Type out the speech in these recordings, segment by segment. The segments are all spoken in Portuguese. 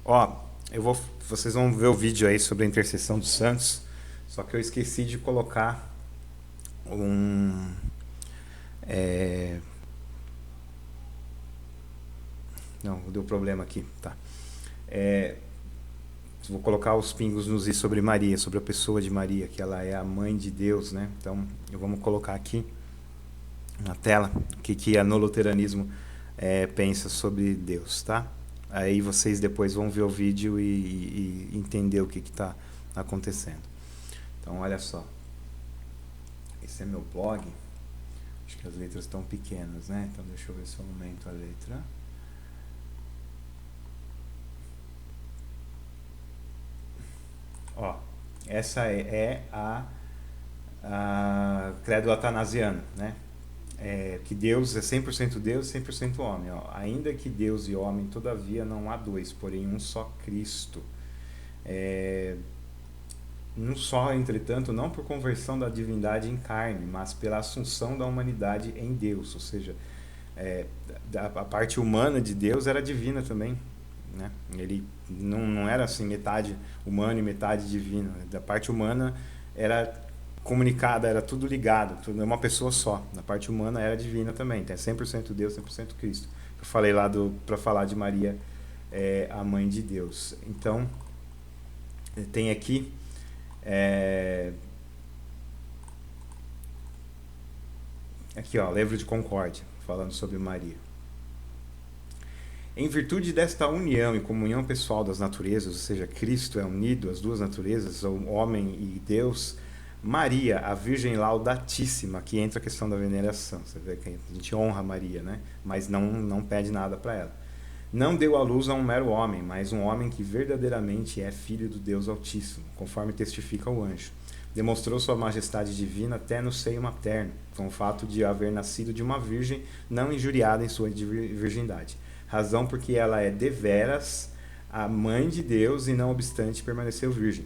Ó, vocês vão ver o vídeo aí sobre a intercessão dos santos, só que eu esqueci de colocar um... é, não, deu problema aqui, tá. É, vou colocar os pingos nos is sobre Maria, sobre a pessoa de Maria, que ela é a mãe de Deus, né? Então, vamos colocar aqui na tela o que a noloteranismo pensa sobre Deus, tá? Aí vocês depois vão ver o vídeo e entender o que está acontecendo. Então, olha só. Esse é meu blog. Acho que as letras estão pequenas, né? Então, deixa eu ver se eu aumento a letra. Ó, essa é a credo atanasiano, né? Que Deus é 100% Deus e 100% homem. Ó. Ainda que Deus e homem, todavia, não há dois, porém um só Cristo. Um só, entretanto, não por conversão da divindade em carne, mas pela assunção da humanidade em Deus. Ou seja, a parte humana de Deus era divina também. Né? Ele não era assim metade humano e metade divino. Da parte humana era comunicada, era tudo ligado, tudo é uma pessoa só. Na parte humana era divina também, então é 100% Deus, 100% Cristo. Eu falei lá para falar de Maria, a mãe de Deus. Então, tem aqui aqui ó, livro de Concórdia, falando sobre Maria. Em virtude desta união e comunhão pessoal das naturezas, ou seja, Cristo é unido às duas naturezas, o homem e Deus, Maria, a Virgem Laudatíssima, que entra a questão da veneração. Você vê que a gente honra Maria, né? Mas não pede nada para ela. Não deu à luz a um mero homem, mas um homem que verdadeiramente é filho do Deus Altíssimo, conforme testifica o anjo. Demonstrou sua majestade divina até no seio materno, com o fato de haver nascido de uma virgem não injuriada em sua virgindade. Razão porque ela é deveras a mãe de Deus e não obstante permaneceu virgem.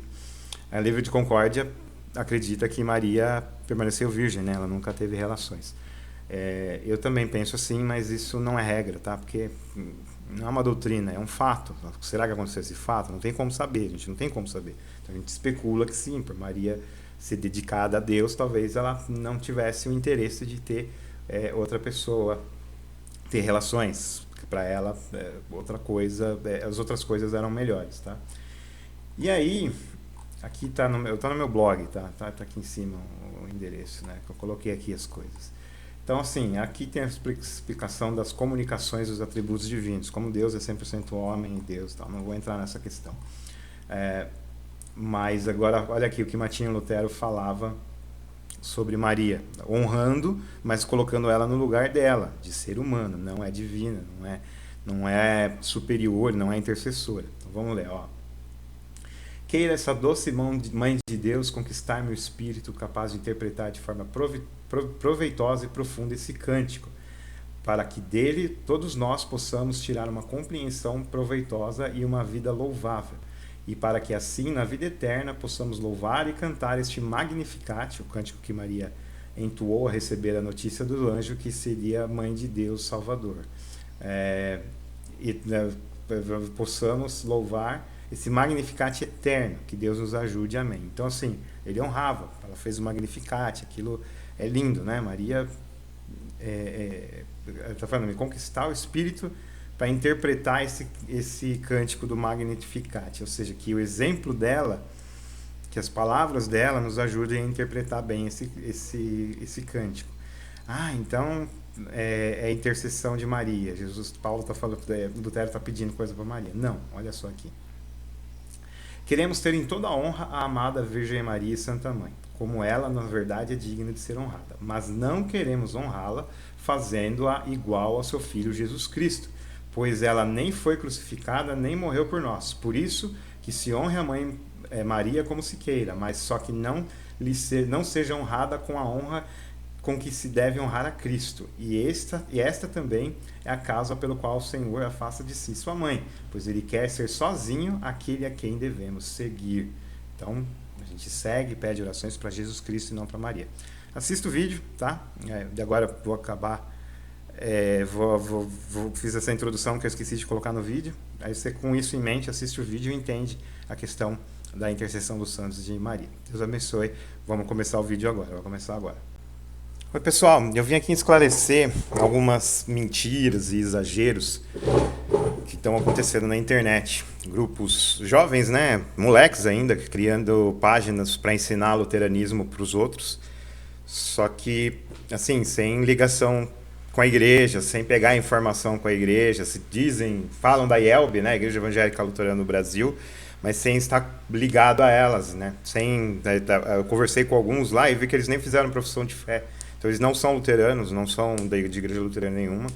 A livro de Concórdia acredita que Maria permaneceu virgem, né? Ela nunca teve relações. Eu também penso assim, mas isso não é regra, tá? Porque não é uma doutrina, é um fato. Será que aconteceu esse fato? Não tem como saber, a gente não tem como saber. Então a gente especula que sim, por Maria ser dedicada a Deus, talvez ela não tivesse o interesse de ter outra pessoa, ter relações. Para ela, outra coisa, as outras coisas eram melhores, tá? E aí, aqui tá no meu blog, tá aqui em cima o endereço, né? Que eu coloquei aqui as coisas. Então, assim, aqui tem a explicação das comunicações dos atributos divinos, como Deus é 100% homem e Deus, tá? Não vou entrar nessa questão. Mas agora, olha aqui o que Martinho Lutero falava sobre Maria, honrando, mas colocando ela no lugar dela, de ser humano, não é divina, não é superior, não é intercessora. Então, vamos ler, ó. Queira essa doce mãe de Deus conquistar meu espírito capaz de interpretar de forma proveitosa e profunda esse cântico, para que dele todos nós possamos tirar uma compreensão proveitosa e uma vida louvável, e para que assim, na vida eterna, possamos louvar e cantar este Magnificat, o cântico que Maria entoou a receber a notícia do anjo que seria mãe de Deus Salvador. Possamos louvar esse Magnificat eterno, que Deus nos ajude, amém. Então, assim, ele honrava, ela fez o Magnificat, aquilo é lindo, né? Maria está falando, me conquistar o espírito para interpretar esse cântico do Magnificat, ou seja, que o exemplo dela, que as palavras dela nos ajudem a interpretar bem esse cântico. Então é a intercessão de Maria. Paulo está falando, Lutero está pedindo coisa para Maria. Não, olha só aqui. Queremos ter em toda a honra a amada Virgem Maria e Santa Mãe, como ela, na verdade, é digna de ser honrada. Mas não queremos honrá-la fazendo-a igual ao seu Filho Jesus Cristo, pois ela nem foi crucificada, nem morreu por nós. Por isso, que se honre a Mãe Maria como se queira, mas só que não seja honrada com a honra com que se deve honrar a Cristo. E esta também é a causa pelo qual o Senhor afasta de si sua mãe, pois ele quer ser sozinho aquele a quem devemos seguir. Então, a gente segue e pede orações para Jesus Cristo e não para Maria. Assista o vídeo, tá? De agora vou acabar Fiz essa introdução que eu esqueci de colocar no vídeo. Aí você, com isso em mente, assiste o vídeo e entende a questão da intercessão dos santos de Maria. Deus abençoe. Vamos começar o vídeo agora. Vou começar agora. Oi, pessoal. Eu vim aqui esclarecer algumas mentiras e exageros que estão acontecendo na internet. Grupos jovens, né? Moleques ainda, criando páginas para ensinar luteranismo para os outros. Só que, assim, sem ligação com a igreja, sem pegar informação com a igreja, falam da IELB, né, Igreja Evangélica Luterana no Brasil, mas sem estar ligado a elas, né? Eu conversei com alguns lá e vi que eles nem fizeram profissão de fé. Então eles não são luteranos, não são de igreja luterana nenhuma.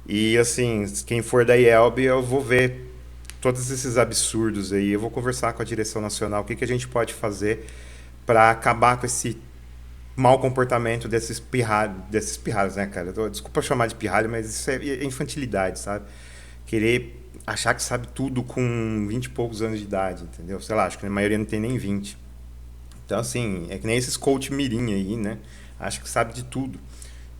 E assim, quem for da IELB, eu vou ver todos esses absurdos aí, eu vou conversar com a direção nacional, o que a gente pode fazer para acabar com esse mau comportamento desses pirralhos, né, cara? Desculpa chamar de pirralho, mas isso é infantilidade, sabe? Querer achar que sabe tudo com 20 e poucos anos de idade, entendeu? Sei lá, acho que a maioria não tem nem 20. Então, assim, é que nem esses coach mirim aí, né? Acho que sabe de tudo.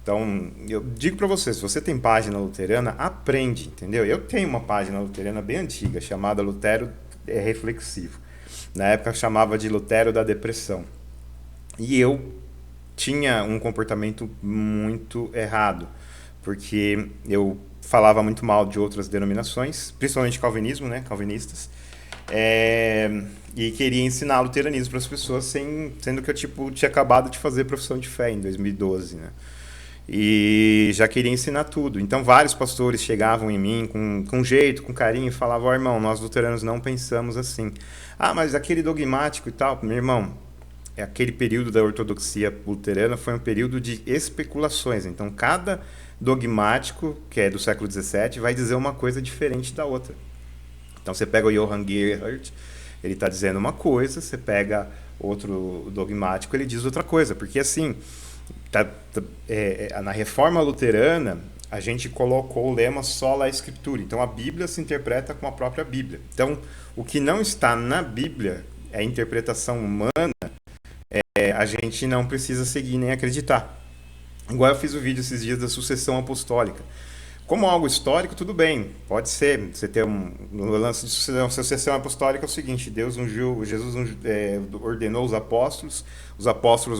Então, eu digo para você, se você tem página luterana, aprende, entendeu? Eu tenho uma página luterana bem antiga, chamada Lutero Reflexivo. Na época eu chamava de Lutero da Depressão. E eu tinha um comportamento muito errado, porque eu falava muito mal de outras denominações, principalmente calvinismo, né, calvinistas, e queria ensinar luteranismo para as pessoas, sendo que eu tinha acabado de fazer profissão de fé em 2012, né, e já queria ensinar tudo. Então vários pastores chegavam em mim com jeito, com carinho, e falavam: "Ó, irmão, nós luteranos não pensamos assim." "Ah, mas aquele dogmático e tal." Meu irmão, aquele período da ortodoxia luterana foi um período de especulações. Então, cada dogmático, que é do século XVII, vai dizer uma coisa diferente da outra. Então, você pega o Johann Gerhard, ele está dizendo uma coisa, você pega outro dogmático, ele diz outra coisa. Porque, assim, na Reforma Luterana, a gente colocou o lema sola Escritura. Então, a Bíblia se interpreta com a própria Bíblia. Então, o que não está na Bíblia é a interpretação humana. A gente não precisa seguir nem acreditar. Igual eu fiz o vídeo esses dias da sucessão apostólica. Como algo histórico, tudo bem, pode ser. Você ter no lance de sucessão apostólica é o seguinte: Jesus ordenou os apóstolos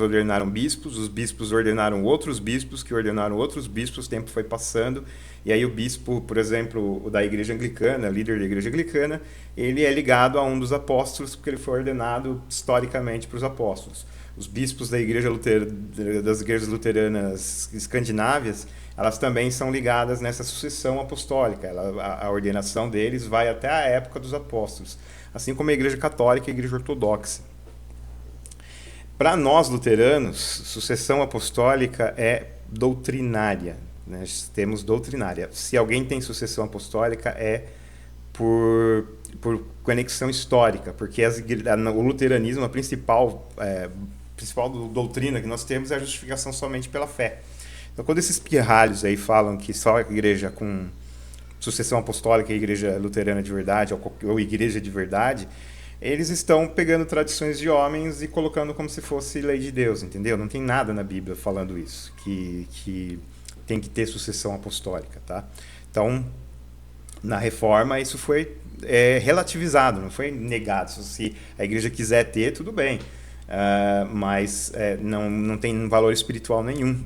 ordenaram bispos, os bispos ordenaram outros bispos, que ordenaram outros bispos, o tempo foi passando, e aí o bispo, por exemplo, o da igreja anglicana, líder da igreja anglicana, ele é ligado a um dos apóstolos, porque ele foi ordenado historicamente para os apóstolos. Os bispos das igrejas luteranas escandinávias, elas também são ligadas nessa sucessão apostólica. A ordenação deles vai até a época dos apóstolos, assim como a igreja católica e a igreja ortodoxa. Para nós luteranos, sucessão apostólica é doutrinária. Né? Temos doutrinária. Se alguém tem sucessão apostólica, é por conexão histórica, porque o luteranismo, a principal doutrina que nós temos é a justificação somente pela fé. Então, quando esses pirralhos aí falam que só a igreja com sucessão apostólica é a igreja luterana de verdade, ou igreja de verdade, eles estão pegando tradições de homens e colocando como se fosse lei de Deus, entendeu? Não tem nada na Bíblia falando isso, que tem que ter sucessão apostólica, tá? Então, na Reforma, isso foi relativizado, não foi negado. Se a igreja quiser ter, tudo bem. Mas não tem valor espiritual nenhum,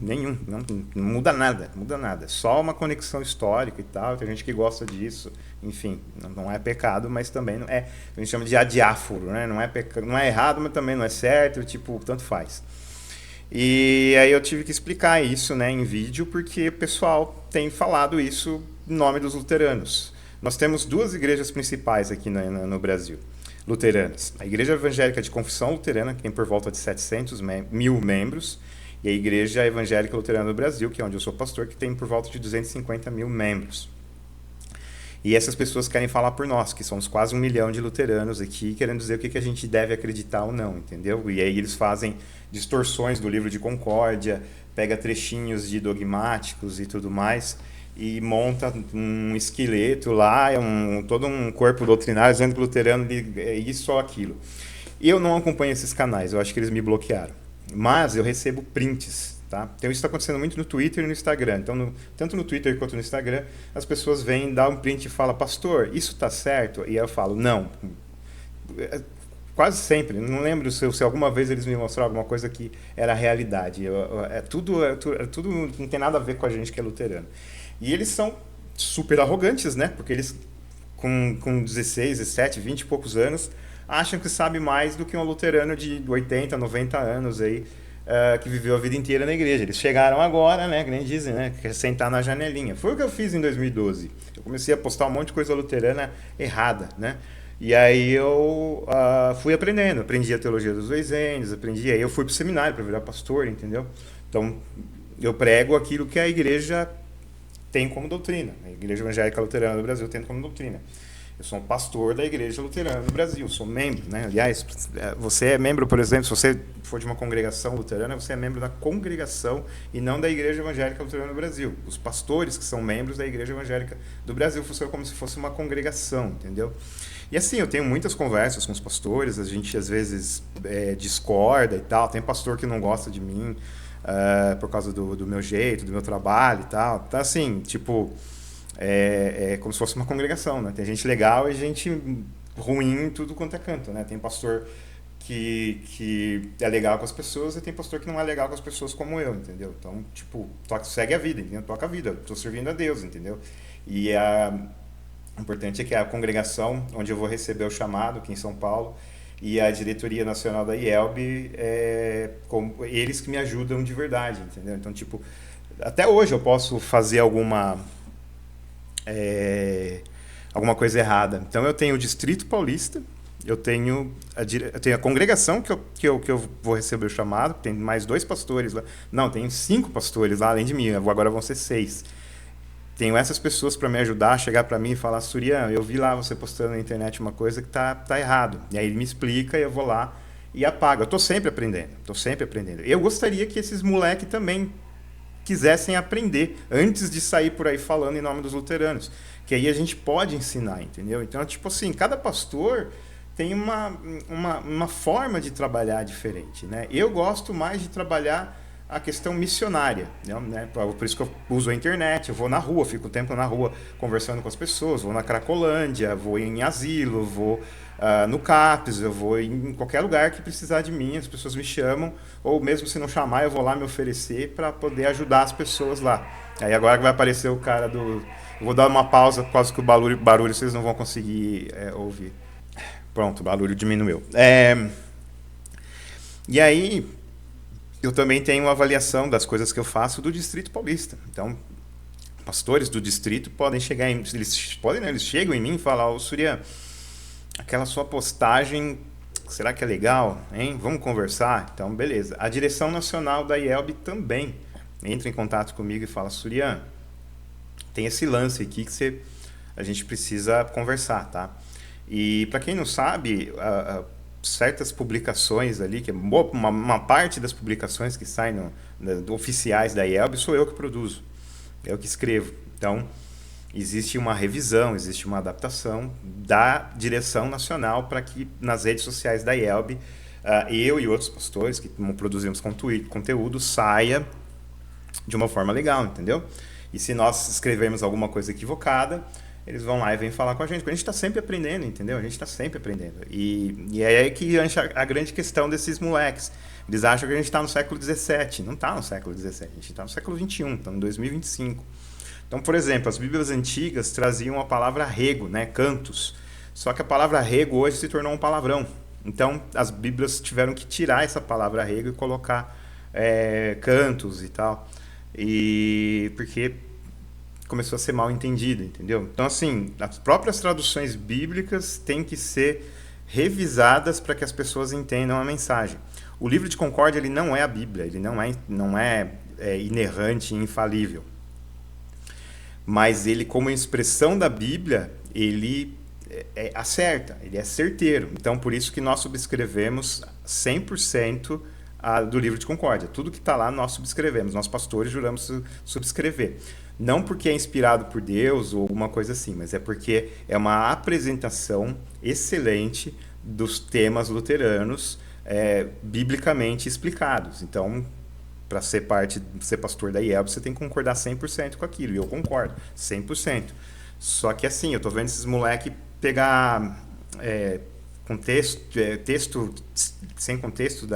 não muda nada, só uma conexão histórica e tal, tem gente que gosta disso, enfim, não é pecado, mas também não é, a gente chama de adiáforo, né? Não é errado, mas também não é certo, tipo, tanto faz. E aí eu tive que explicar isso, né, em vídeo, porque o pessoal tem falado isso em nome dos luteranos. Nós temos duas igrejas principais aqui no Brasil, luteranas. A Igreja Evangélica de Confissão Luterana, que tem por volta de 700 mil membros, e a Igreja Evangélica Luterana do Brasil, que é onde eu sou pastor, que tem por volta de 250 mil membros. E essas pessoas querem falar por nós, que somos quase 1 milhão de luteranos aqui, querendo dizer o que a gente deve acreditar ou não, entendeu? E aí eles fazem distorções do livro de Concórdia, pega trechinhos de dogmáticos e tudo mais, e monta um esqueleto lá, todo um corpo doutrinário, dizendo que o luterano é isso ou aquilo. E eu não acompanho esses canais, eu acho que eles me bloquearam. Mas eu recebo prints tá? Então isso está acontecendo muito no Twitter e no Instagram. Então, tanto no Twitter quanto no Instagram, as pessoas vêm, dão um print e falam, pastor, isso está certo? E aí eu falo, não. Quase sempre. Não lembro se alguma vez eles me mostraram alguma coisa que era realidade. Tudo não tem nada a ver com a gente que é luterano. E eles são super arrogantes, né? Porque eles, com 16, 17, 20 e poucos anos, acham que sabe mais do que um luterano de 80, 90 anos aí, que viveu a vida inteira na igreja. Eles chegaram agora, né? Que nem dizem, né? Quer sentar na janelinha. Foi o que eu fiz em 2012. Eu comecei a postar um monte de coisa luterana errada, né? E aí eu fui aprendendo, aprendi a teologia dos dois ends, aí eu fui para o seminário para virar pastor, entendeu? Então, eu prego aquilo que a igreja tem como doutrina, a Igreja Evangélica Luterana do Brasil tem como doutrina. Eu sou um pastor da Igreja Luterana do Brasil, sou membro, né? Aliás, você é membro, por exemplo, se você for de uma congregação luterana, você é membro da congregação e não da Igreja Evangélica Luterana do Brasil. Os pastores que são membros da Igreja Evangélica do Brasil funcionam como se fosse uma congregação, entendeu? E assim, eu tenho muitas conversas com os pastores, a gente às vezes discorda e tal, tem pastor que não gosta de mim por causa do meu jeito, do meu trabalho e tal. Então assim, tipo, é como se fosse uma congregação, né? Tem gente legal e gente ruim em tudo quanto é canto, né? Tem pastor que é legal com as pessoas e tem pastor que não é legal com as pessoas como eu, entendeu? Então, tipo, segue a vida, entendeu? Toca a vida, estou servindo a Deus, entendeu? E o importante é que a congregação, onde eu vou receber o chamado, aqui em São Paulo, e a diretoria nacional da IELB, eles que me ajudam de verdade, entendeu? Então, tipo, até hoje eu posso fazer alguma coisa errada. Então, eu tenho o Distrito Paulista, eu tenho a congregação que eu vou receber o chamado, tem mais 2 pastores lá. Não, tem 5 pastores lá, além de mim, agora vão ser 6. Tenho essas pessoas para me ajudar a chegar para mim e falar, Surian, eu vi lá você postando na internet uma coisa que tá errado. E aí ele me explica e eu vou lá e apago. Eu estou sempre aprendendo, Eu gostaria que esses moleques também quisessem aprender antes de sair por aí falando em nome dos luteranos. Que aí a gente pode ensinar, entendeu? Então, tipo assim, cada pastor tem uma forma de trabalhar diferente, né? Eu gosto mais de trabalhar a questão missionária, né? Por isso que eu uso a internet, eu vou na rua, fico tempo na rua conversando com as pessoas, vou na Cracolândia, vou em asilo, vou no CAPES, eu vou em qualquer lugar que precisar de mim, as pessoas me chamam, ou mesmo se não chamar, eu vou lá me oferecer para poder ajudar as pessoas lá. Aí agora que vai aparecer o cara do... Eu vou dar uma pausa por causa que o barulho vocês não vão conseguir ouvir. Pronto, o barulho diminuiu. E aí... Eu também tenho uma avaliação das coisas que eu faço do Distrito Paulista. Então, pastores do distrito podem chegar eles chegam em mim e falam, ô Surian, aquela sua postagem, será que é legal? Hein? Vamos conversar? Então, beleza. A direção nacional da IELB também entra em contato comigo e fala, Surian, tem esse lance aqui que a gente precisa conversar, tá? E para quem não sabe, certas publicações ali, que uma parte das publicações que saem oficiais da IELB sou eu que produzo, eu que escrevo. Então, existe uma revisão, existe uma adaptação da direção nacional para que nas redes sociais da IELB, eu e outros pastores que produzimos conteúdo saia de uma forma legal, entendeu? E se nós escrevermos alguma coisa equivocada, eles vão lá e vêm falar com a gente, porque a gente está sempre aprendendo, entendeu? A gente está sempre aprendendo. E é aí que entra a grande questão desses moleques. Eles acham que a gente está no século XVII. Não está no século XVII, a gente está no século XXI, estamos em 2025. Então, por exemplo, as Bíblias antigas traziam a palavra rego, né? Cantos. Só que a palavra rego hoje se tornou um palavrão. Então, as Bíblias tiveram que tirar essa palavra rego e colocar cantos e tal. Porque começou a ser mal entendido, entendeu? Então, assim, as próprias traduções bíblicas têm que ser revisadas para que as pessoas entendam a mensagem. O livro de Concórdia, ele não é a Bíblia, ele não é inerrante e infalível. Mas ele, como expressão da Bíblia, ele acerta, ele é certeiro. Então, por isso que nós subscrevemos 100% do livro de Concórdia. Tudo que está lá, nós subscrevemos. Nós, pastores, juramos subscrever. Não porque é inspirado por Deus ou alguma coisa assim, mas é porque é uma apresentação excelente dos temas luteranos biblicamente explicados. Então, para ser pastor da IELB, você tem que concordar 100% com aquilo. E eu concordo, 100%. Só que assim, eu tô vendo esses moleque pegar texto sem contexto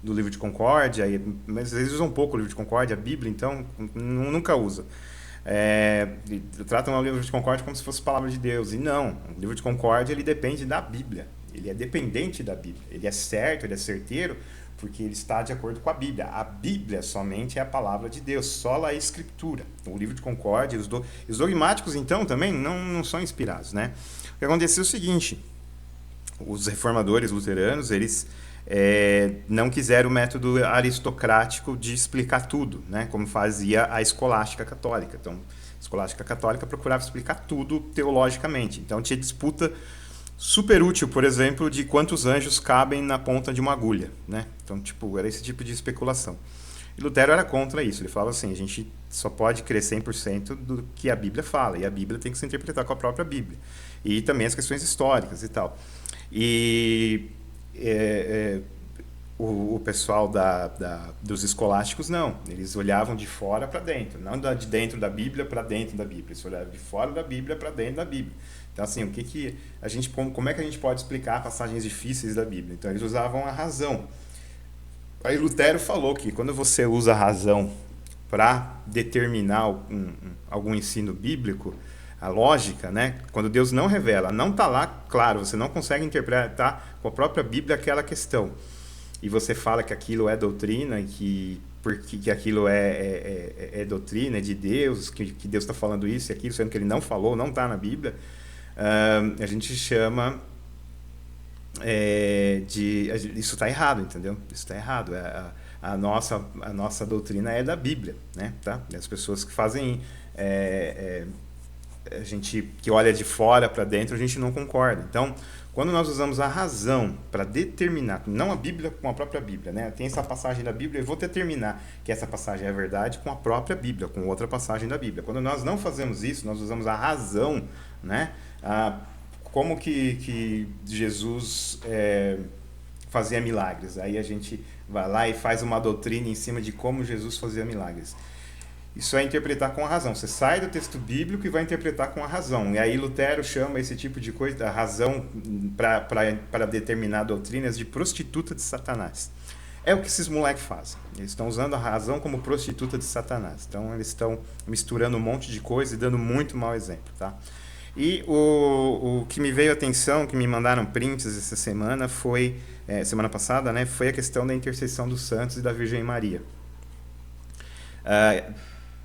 do livro de Concórdia, mas eles usam um pouco o livro de Concórdia, a Bíblia, então nunca usa. Tratam o livro de Concórdia como se fosse palavra de Deus. E não, o livro de Concórdia ele depende da Bíblia. Ele é dependente da Bíblia. Ele é certo, ele é certeiro, porque ele está de acordo com a Bíblia. A Bíblia somente é a palavra de Deus, sola a Escritura. O livro de Concórdia, os dogmáticos, então, também não são inspirados, né? O que aconteceu é o seguinte, os reformadores luteranos, eles não quiseram o método aristocrático de explicar tudo, né? Como fazia a escolástica católica. Então, a escolástica católica procurava explicar tudo teologicamente. Então, tinha disputa super útil, por exemplo, de quantos anjos cabem na ponta de uma agulha, né? Então, era esse tipo de especulação. E Lutero era contra isso. Ele falava assim, a gente só pode crer 100% do que a Bíblia fala, e a Bíblia tem que se interpretar com a própria Bíblia. E também as questões históricas e tal. E o pessoal dos escolásticos, não. Eles olhavam de fora para dentro, não de dentro da Bíblia para dentro da Bíblia. Eles olhavam de fora da Bíblia para dentro da Bíblia. Então, assim, como é que a gente pode explicar passagens difíceis da Bíblia? Então, eles usavam a razão. Aí Lutero falou que quando você usa a razão para determinar algum ensino bíblico, a lógica, né? Quando Deus não revela, não está lá, claro, você não consegue interpretar com a própria Bíblia aquela questão. E você fala que aquilo é doutrina, que aquilo é doutrina, é de Deus, que Deus está falando isso e aquilo, sendo que ele não falou, não está na Bíblia. A gente chama isso está errado, entendeu? Isso está errado. A nossa doutrina é da Bíblia, né? Tá? E as pessoas que fazem a gente que olha de fora para dentro, a gente não concorda. Então, quando nós usamos a razão para determinar, não a Bíblia com a própria Bíblia, né? Tem essa passagem da Bíblia, eu vou determinar que essa passagem é verdade com a própria Bíblia, com outra passagem da Bíblia. Quando nós não fazemos isso, nós usamos a razão, né? Como que Jesus fazia milagres. Aí a gente vai lá e faz uma doutrina em cima de como Jesus fazia milagres. Isso é interpretar com a razão. Você sai do texto bíblico e vai interpretar com a razão. E aí Lutero chama esse tipo de coisa, a razão para determinar doutrinas, de prostituta de Satanás. É o que esses moleques fazem. Eles estão usando a razão como prostituta de Satanás. Então eles estão misturando um monte de coisa e dando muito mau exemplo, tá? E o que me veio a atenção, que me mandaram prints essa semana, semana passada, né, foi a questão da intercessão dos santos e da Virgem Maria.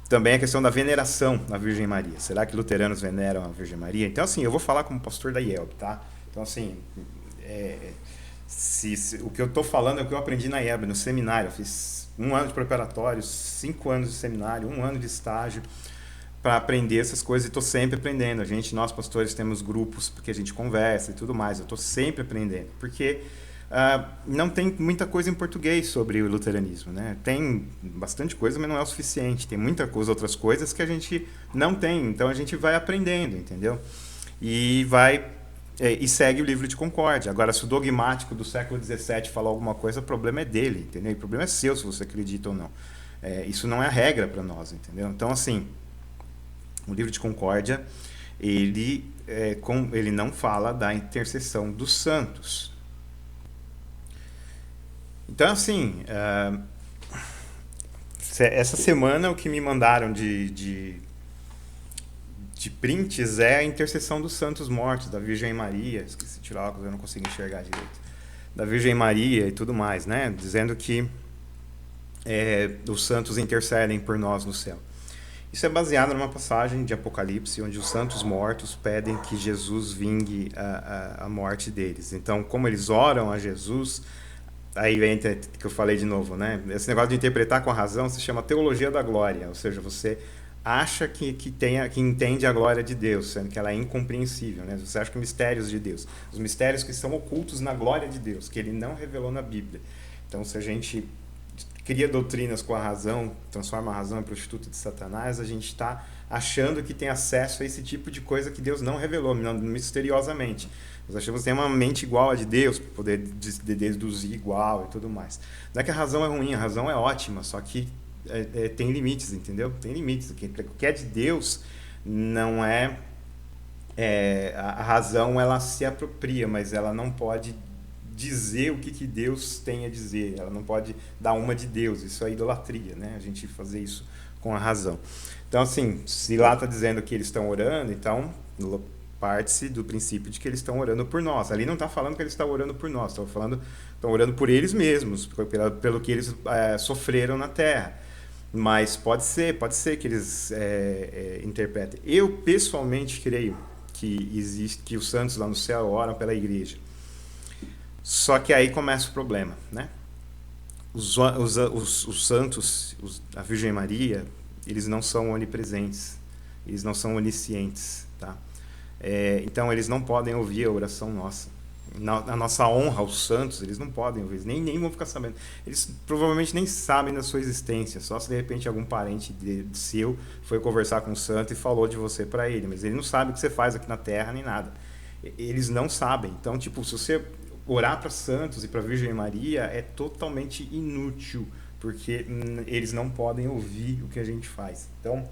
Também a questão da veneração da Virgem Maria. Será que luteranos veneram a Virgem Maria? Então, assim, eu vou falar como pastor da IELB, tá? Então, assim, o que eu estou falando é o que eu aprendi na IELB, no seminário. Eu fiz 1 ano de preparatório, 5 anos de seminário, 1 ano de estágio, para aprender essas coisas, e estou sempre aprendendo. Nós pastores temos grupos porque a gente conversa e tudo mais, eu estou sempre aprendendo, porque não tem muita coisa em português sobre o luteranismo, né? Tem bastante coisa, mas não é o suficiente, tem outras coisas que a gente não tem, então a gente vai aprendendo, entendeu? E segue o livro de Concórdia. Agora, se o dogmático do século XVII falar alguma coisa, o problema é dele, entendeu? O problema é seu, se você acredita ou não. Isso não é a regra para nós, entendeu? Então, assim, o livro de Concórdia, ele não fala da intercessão dos santos. Então, assim, essa semana o que me mandaram de prints é a intercessão dos santos mortos, da Virgem Maria, esqueci de tirar óculos, eu não consigo enxergar direito, da Virgem Maria e tudo mais, né? Dizendo que os santos intercedem por nós no céu. Isso é baseado numa passagem de Apocalipse, onde os santos mortos pedem que Jesus vingue a morte deles. Então, como eles oram a Jesus, aí entra que eu falei de novo, né? Esse negócio de interpretar com a razão se chama teologia da glória, ou seja, você acha que entende a glória de Deus, sendo que ela é incompreensível, né? Você acha que mistérios de Deus, os mistérios que estão ocultos na glória de Deus, que ele não revelou na Bíblia. Então, se a gente cria doutrinas com a razão, transforma a razão em prostituta de Satanás, a gente está achando que tem acesso a esse tipo de coisa que Deus não revelou, misteriosamente. Nós achamos que tem uma mente igual a de Deus, para poder deduzir igual e tudo mais. Não é que a razão é ruim, a razão é ótima, só que tem limites, entendeu? Tem limites. O que é de Deus não é... a razão, ela se apropria, mas ela não pode dizer o que Deus tem a dizer. Ela não pode dar uma de Deus. Isso é idolatria, né? A gente fazer isso com a razão. Então, assim, se lá está dizendo que eles estão orando, então parte-se do princípio de que eles estão orando por nós. Ali não está falando que eles estão orando por nós, estão orando por eles mesmos, pelo que eles sofreram na terra. Mas pode ser que eles interpretem. Eu, pessoalmente, creio que os santos lá no céu oram pela igreja. Só que aí começa o problema, né? Os santos, a Virgem Maria, eles não são onipresentes, eles não são oniscientes, tá? Então eles não podem ouvir a oração nossa. A nossa honra aos santos, eles não podem ouvir, nem vão ficar sabendo. Eles provavelmente nem sabem da sua existência, só se de repente algum parente seu foi conversar com o santo e falou de você para ele, mas ele não sabe o que você faz aqui na terra nem nada. Eles não sabem. Então, tipo, se você orar para santos e para Virgem Maria é totalmente inútil, porque eles não podem ouvir o que a gente faz. Então,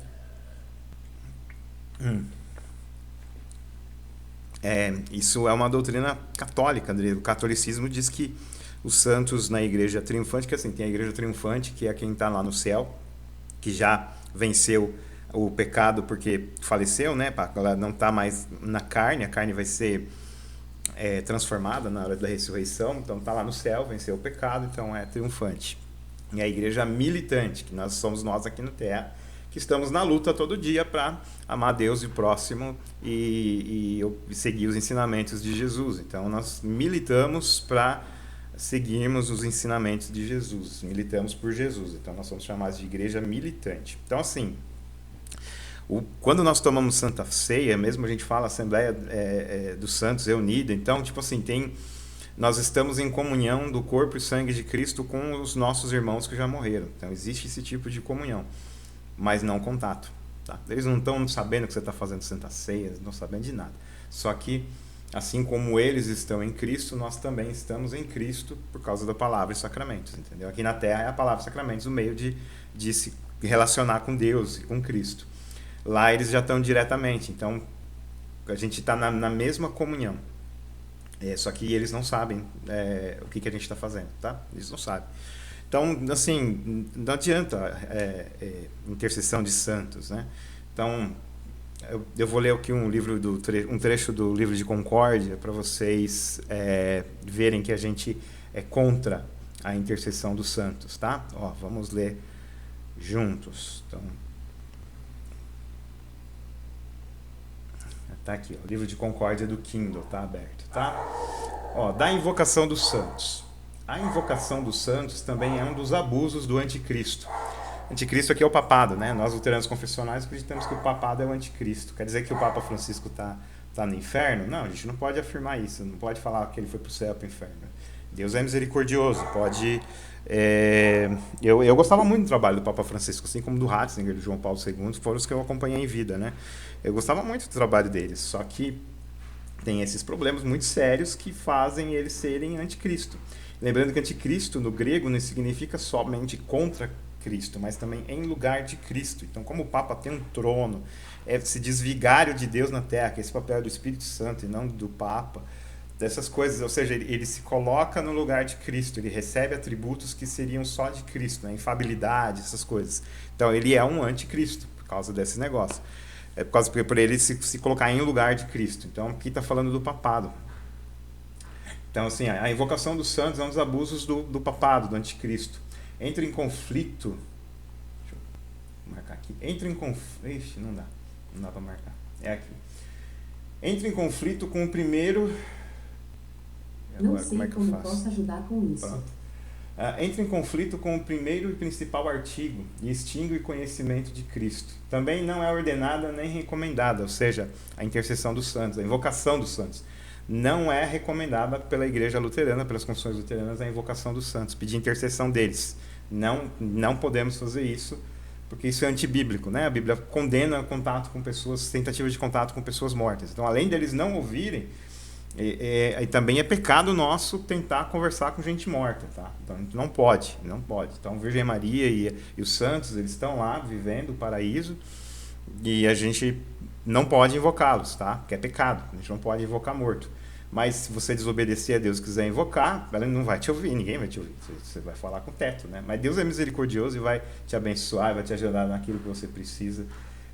isso é uma doutrina católica. O catolicismo diz que os santos na igreja triunfante, que assim, tem a igreja triunfante, que é quem está lá no céu, que já venceu o pecado porque faleceu, né? Ela não está mais na carne, a carne vai ser transformada na hora da ressurreição, então está lá no céu, venceu o pecado, então é triunfante. E a igreja militante, que somos nós aqui na terra, que estamos na luta todo dia para amar Deus e o próximo e seguir os ensinamentos de Jesus. Então nós militamos para seguirmos os ensinamentos de Jesus, militamos por Jesus, então nós somos chamados de igreja militante. Então assim, quando nós tomamos Santa Ceia, mesmo a gente fala Assembleia dos Santos Reunida, então tipo assim, nós estamos em comunhão do corpo e sangue de Cristo com os nossos irmãos que já morreram. Então existe esse tipo de comunhão, mas não contato. Tá? Eles não estão sabendo que você está fazendo Santa Ceia, eles não estão sabendo de nada. Só que, assim como eles estão em Cristo, nós também estamos em Cristo por causa da palavra e sacramentos. Entendeu? Aqui na Terra é a palavra e sacramentos o meio de se relacionar com Deus e com Cristo. Lá eles já estão diretamente, então a gente está na mesma comunhão. Só que eles não sabem o que a gente está fazendo, tá? Eles não sabem. Então, assim, não adianta intercessão de santos, né? Então, eu vou ler aqui um trecho do livro de Concórdia para vocês verem que a gente é contra a intercessão dos santos, tá? Ó, vamos ler juntos. Então, tá aqui, ó, o livro de Concórdia do Kindle, tá aberto, tá? Ó, da invocação dos santos. A invocação dos santos também é um dos abusos do anticristo. Anticristo aqui é o papado, né? Nós, luteranos confessionais, acreditamos que o papado é o anticristo. Quer dizer que o Papa Francisco tá no inferno? Não, a gente não pode afirmar isso. Não pode falar que ele foi para o céu, para o inferno. Deus é misericordioso. Pode... Eu gostava muito do trabalho do Papa Francisco, assim como do Ratzinger, do João Paulo II, foram os que eu acompanhei em vida, né? Eu gostava muito do trabalho deles, só que tem esses problemas muito sérios que fazem eles serem anticristo. Lembrando que anticristo, no grego, não significa somente contra Cristo, mas também em lugar de Cristo. Então, como o Papa tem um trono, se diz vigário de Deus na Terra, que esse papel é do Espírito Santo e não do Papa, dessas coisas, ou seja, ele se coloca no lugar de Cristo, ele recebe atributos que seriam só de Cristo, né? Infabilidade, essas coisas. Então, ele é um anticristo, por causa desse negócio. Por ele se colocar em lugar de Cristo. Então, aqui está falando do papado. Então, assim, a invocação dos santos é um dos abusos do papado, do anticristo. Entra em conflito... Deixa eu marcar aqui. Entra em conflito... Ixi, não dá para marcar. É aqui. Entra em conflito com o primeiro... Agora, não sei como posso ajudar com isso. Pronto. Entra em conflito com o primeiro e principal artigo e extingue o conhecimento de Cristo. Também não é ordenada nem recomendada, ou seja, a intercessão dos santos, a invocação dos santos. Não é recomendada pela Igreja Luterana, pelas confissões luteranas, a invocação dos santos, pedir intercessão deles. Não podemos fazer isso, porque isso é antibíblico, né? A Bíblia condena contato com pessoas, tentativa de contato com pessoas mortas. Então, além deles não ouvirem, também é pecado nosso tentar conversar com gente morta, tá? Então, não pode. Então, Virgem Maria e os santos, eles estão lá vivendo o paraíso e a gente não pode invocá-los, tá? Porque é pecado, a gente não pode invocar morto. Mas se você desobedecer a Deus e quiser invocar, ela não vai te ouvir, ninguém vai te ouvir. Você vai falar com o teto, né? Mas Deus é misericordioso e vai te abençoar, vai te ajudar naquilo que você precisa,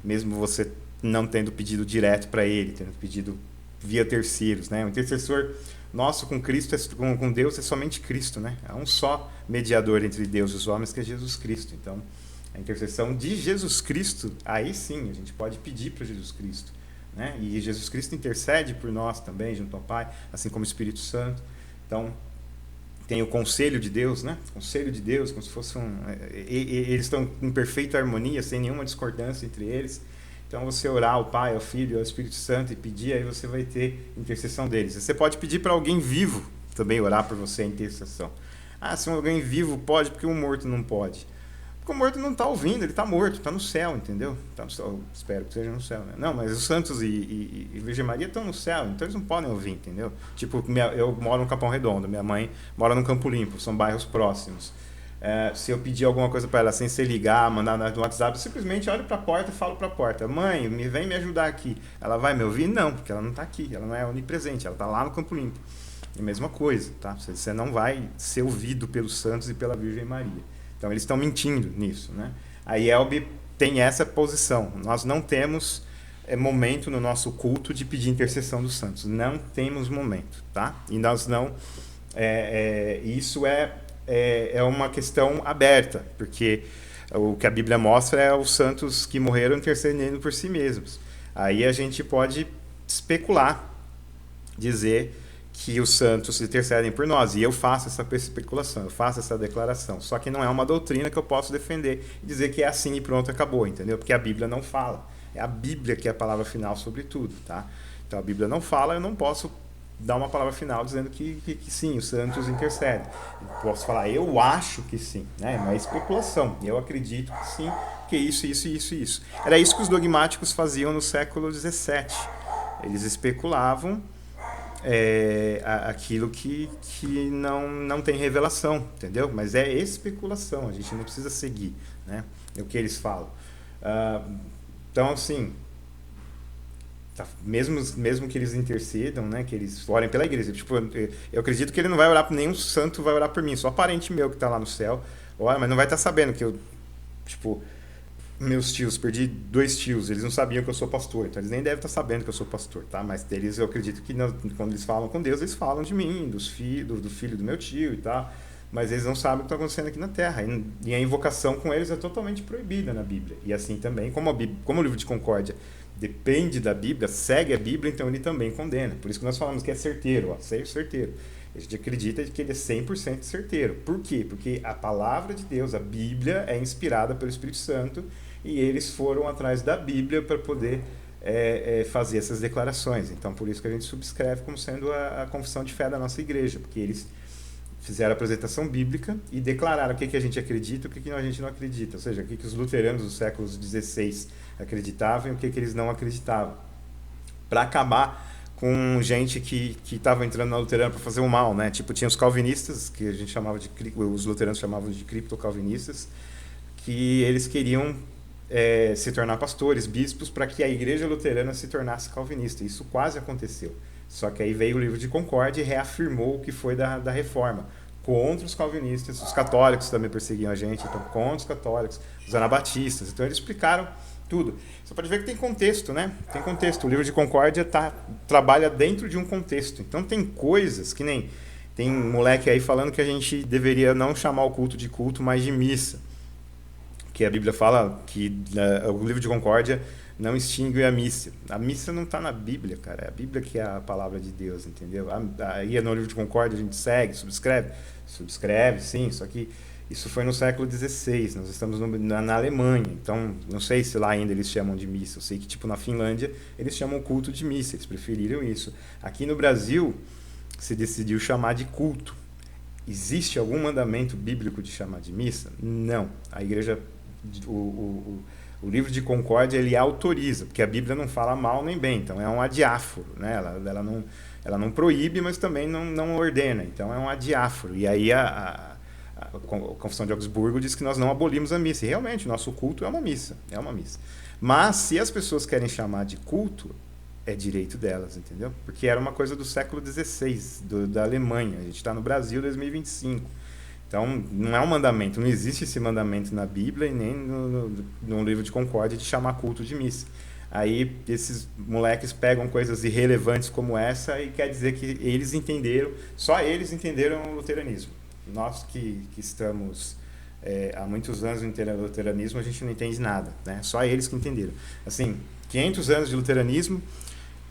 mesmo você não tendo pedido direto para Ele, tendo pedido via terceiros, né? O intercessor nosso com Cristo, com Deus, é somente Cristo, né? Há um só mediador entre Deus e os homens, que é Jesus Cristo. Então, a intercessão de Jesus Cristo, aí sim, a gente pode pedir para Jesus Cristo, né? E Jesus Cristo intercede por nós também, junto ao Pai, assim como o Espírito Santo. Então, tem o conselho de Deus, né? Conselho de Deus, como se fosse eles estão em perfeita harmonia, sem nenhuma discordância entre eles. Então, você orar ao Pai, ao Filho, ao Espírito Santo e pedir, aí você vai ter intercessão deles. Você pode pedir para alguém vivo também orar por você a intercessão. Ah, se alguém vivo pode, porque um morto não pode. Porque o morto não está ouvindo, ele está morto, está no céu, entendeu? Tá no céu, espero que seja no céu, né? Não, mas os santos e Virgem Maria estão no céu, então eles não podem ouvir, entendeu? Tipo, eu moro no Capão Redondo, minha mãe mora no Campo Limpo, são bairros próximos. Se eu pedir alguma coisa para ela sem se ligar, mandar no WhatsApp, eu simplesmente olho para a porta e falo para a porta: mãe, vem me ajudar aqui. Ela vai me ouvir? Não, porque ela não está aqui, ela não é onipresente, ela está lá no Campo Limpo. É a mesma coisa, tá? Você não vai ser ouvido pelos santos e pela Virgem Maria. Então, eles estão mentindo nisso, né? A IELB tem essa posição. Nós não temos momento no nosso culto de pedir intercessão dos santos. Não temos momento, tá? E nós não... isso é uma questão aberta, porque o que a Bíblia mostra é os santos que morreram intercedendo por si mesmos. Aí a gente pode especular, dizer que os santos intercedem por nós, e eu faço essa especulação, eu faço essa declaração, só que não é uma doutrina que eu posso defender e dizer que é assim e pronto, acabou, entendeu? Porque a Bíblia não fala, é a Bíblia que é a palavra final sobre tudo, tá? Então a Bíblia não fala, eu não posso dar uma palavra final dizendo que sim, os santos intercedem. Eu posso falar, eu acho que sim, né? Não é especulação, eu acredito que sim, que isso. Era isso que os dogmáticos faziam no século XVII, eles especulavam aquilo que não tem revelação, entendeu? Mas é especulação, a gente não precisa seguir, né? É o que eles falam. Então, assim, tá, mesmo que eles intercedam, né, que eles orem pela igreja, tipo, eu acredito que ele não vai orar por nenhum santo, vai orar por mim, só parente meu que está lá no céu, ora, mas não vai estar sabendo que eu, tipo, meus tios, perdi 2 tios, eles não sabiam que eu sou pastor, então eles nem devem estar sabendo que eu sou pastor, tá? Mas deles eu acredito que quando eles falam com Deus, eles falam de mim, do filho do meu tio e tal, mas eles não sabem o que está acontecendo aqui na Terra, e a invocação com eles é totalmente proibida na Bíblia, e assim também, como o livro de Concórdia depende da Bíblia, segue a Bíblia, então ele também condena, por isso que nós falamos que é certeiro, ó, certeiro. A gente acredita que ele é 100% certeiro. Por quê? Porque a palavra de Deus, a Bíblia, é inspirada pelo Espírito Santo e eles foram atrás da Bíblia para poder fazer essas declarações. Então, por isso que a gente subscreve como sendo a confissão de fé da nossa igreja, porque eles fizeram a apresentação bíblica e declararam o que a gente acredita e o que a gente não acredita. Ou seja, o que os luteranos dos séculos XVI acreditavam e o que eles não acreditavam. Para acabar com gente que estava entrando na luterana para fazer o mal, né? Tipo, tinha os calvinistas, que a gente chamava os luteranos chamavam de criptocalvinistas, que eles queriam se tornar pastores, bispos, para que a igreja luterana se tornasse calvinista. Isso quase aconteceu. Só que aí veio o livro de Concórdia e reafirmou o que foi da reforma. Contra os calvinistas, os católicos também perseguiam a gente, então contra os católicos, os anabatistas. Então eles explicaram tudo. Você pode ver que tem contexto, né? Tem contexto. O livro de Concórdia trabalha dentro de um contexto. Então tem coisas que nem... Tem um moleque aí falando que a gente deveria não chamar o culto de culto, mas de missa. Que a Bíblia fala que o livro de Concórdia não extingue a missa. A missa não está na Bíblia, cara. É a Bíblia que é a palavra de Deus, entendeu? Aí no livro de Concórdia a gente segue, subscreve, sim, só que isso foi no século XVI, nós estamos na Alemanha, então não sei se lá ainda eles chamam de missa, eu sei que tipo na Finlândia eles chamam culto de missa, eles preferiram isso. Aqui no Brasil se decidiu chamar de culto. Existe algum mandamento bíblico de chamar de missa? Não. A igreja o livro de concórdia, ele autoriza, porque a Bíblia não fala mal nem bem, então é um adiáforo, né? Ela não proíbe, mas também não ordena, então é um adiáforo. E aí a Confissão de Augsburgo diz que nós não abolimos a missa, e realmente, nosso culto é uma missa, Mas, se as pessoas querem chamar de culto, é direito delas, entendeu? Porque era uma coisa do século XVI, da Alemanha. A gente está no Brasil 2025. Então, não é um mandamento. Não existe esse mandamento na Bíblia e nem no livro de concórdia de chamar culto de missa. Aí, esses moleques pegam coisas irrelevantes como essa e quer dizer que eles entenderam, só eles entenderam o luteranismo. Nós que estamos há muitos anos no luteranismo, a gente não entende nada, né? Só eles que entenderam. Assim, 500 anos de luteranismo,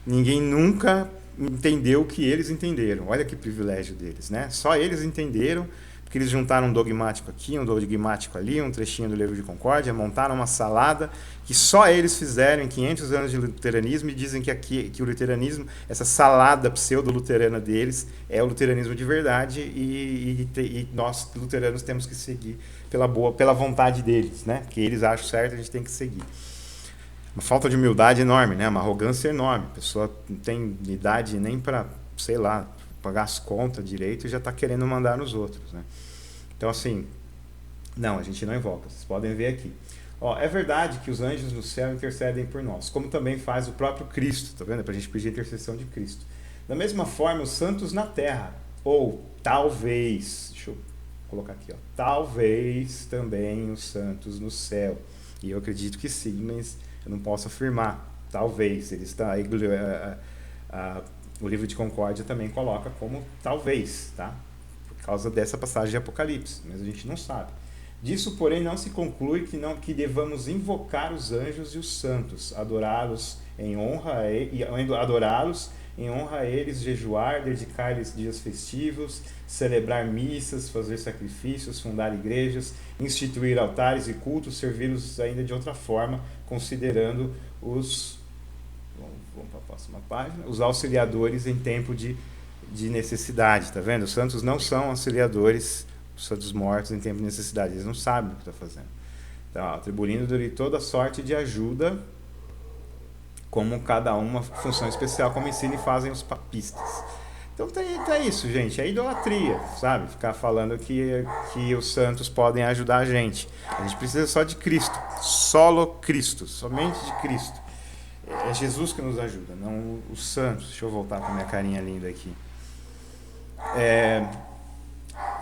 ninguém nunca entendeu o que eles entenderam. Olha que privilégio deles, né? Só eles entenderam, porque eles juntaram um dogmático aqui, um dogmático ali, um trechinho do livro de concórdia, montaram uma salada que só eles fizeram em 500 anos de luteranismo e dizem que o luteranismo, essa salada pseudo-luterana deles, é o luteranismo de verdade e nós, luteranos, temos que seguir pela vontade deles, né? Que eles acham certo, a gente tem que seguir. Uma falta de humildade enorme, né? Uma arrogância enorme. A pessoa não tem idade nem para, sei lá, pagar as contas direito e já está querendo mandar nos outros, né? Então, assim, não, a gente não invoca. Vocês podem ver aqui. Ó, é verdade que os anjos no céu intercedem por nós, como também faz o próprio Cristo, tá vendo? É para a gente pedir a intercessão de Cristo. Da mesma forma, os santos na terra, ou talvez, deixa eu colocar aqui, ó, talvez também os santos no céu. E eu acredito que sim, mas eu não posso afirmar. Talvez. Ele está aí, o livro de concórdia também coloca como talvez, tá? Por causa dessa passagem de Apocalipse, mas a gente não sabe. Disso, porém, não se conclui que devamos invocar os anjos e os santos, adorá-los em honra a eles, jejuar, dedicar-lhes dias festivos, celebrar missas, fazer sacrifícios, fundar igrejas, instituir altares e cultos, servi-los ainda de outra forma, considerando os... Vamos para a próxima página. Os auxiliadores em tempo de necessidade, tá vendo? Os santos não são auxiliadores, os santos mortos em tempo de necessidade. Eles não sabem o que estão fazendo. Então, atribuindo-lhe toda sorte de ajuda, como cada uma função especial, como ensinam e fazem os papistas. Então tá isso, gente. É idolatria, sabe? Ficar falando que os santos podem ajudar a gente. A gente precisa só de Cristo. Solo Cristo. Somente de Cristo. É Jesus que nos ajuda, não os santos. Deixa eu voltar com a minha carinha linda aqui.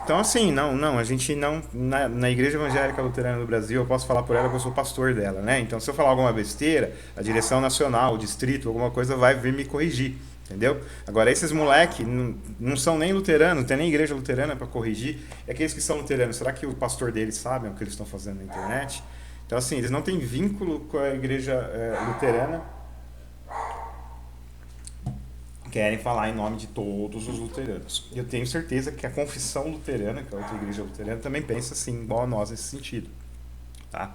Então, assim, não, a gente não... Na Igreja Evangélica Luterana do Brasil, eu posso falar por ela que eu sou pastor dela, né? Então, se eu falar alguma besteira, a direção nacional, o distrito, alguma coisa vai vir me corrigir, entendeu? Agora, esses moleques não são nem luteranos, não tem nem igreja luterana para corrigir. E aqueles que são luteranos, será que o pastor deles sabe o que eles estão fazendo na internet? Então, assim, eles não têm vínculo com a igreja luterana. Querem falar em nome de todos os luteranos. Eu tenho certeza que a confissão luterana, que é a outra igreja luterana, também pensa assim, igual a nós nesse sentido. Tá?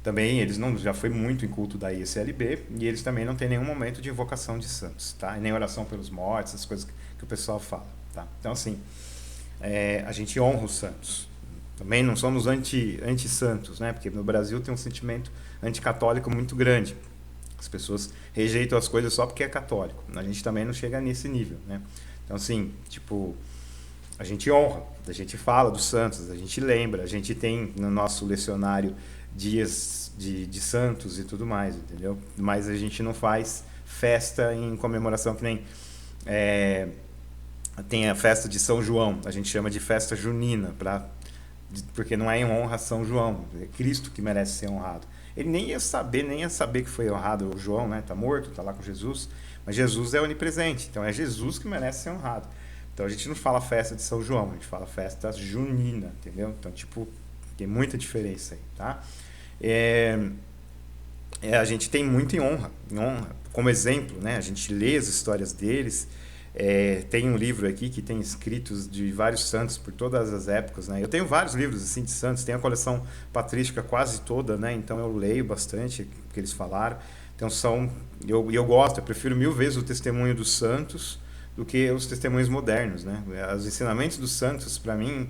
Também eles já foi muito em culto da ISLB e eles também não têm nenhum momento de invocação de santos, tá? E nem oração pelos mortos, essas coisas que o pessoal fala. Tá? Então, assim, a gente honra os santos. Também não somos anti-santos, né? Porque no Brasil tem um sentimento anticatólico muito grande. As pessoas rejeitam as coisas só porque é católico. A gente também não chega nesse nível, né? Então, assim, tipo, a gente honra, a gente fala dos santos, a gente lembra, a gente tem no nosso lecionário dias de santos e tudo mais, entendeu? Mas a gente não faz festa em comemoração que nem... tem a festa de São João, a gente chama de festa junina, porque não é em honra a São João, é Cristo que merece ser honrado. Ele nem ia saber que foi honrado o João, né? Tá morto, tá lá com Jesus, mas Jesus é onipresente, então é Jesus que merece ser honrado. Então a gente não fala festa de São João, a gente fala festa junina, entendeu? Então, tipo, tem muita diferença aí, tá? A gente tem muito em honra, como exemplo, né? A gente lê as histórias deles. Tem um livro aqui que tem escritos de vários santos por todas as épocas, né? Eu tenho vários livros assim de santos, tenho a coleção patrística quase toda, né? Então eu leio bastante o que eles falaram. Então eu gosto, eu prefiro 1000 vezes o testemunho dos santos do que os testemunhos modernos, né? Os ensinamentos dos santos, para mim,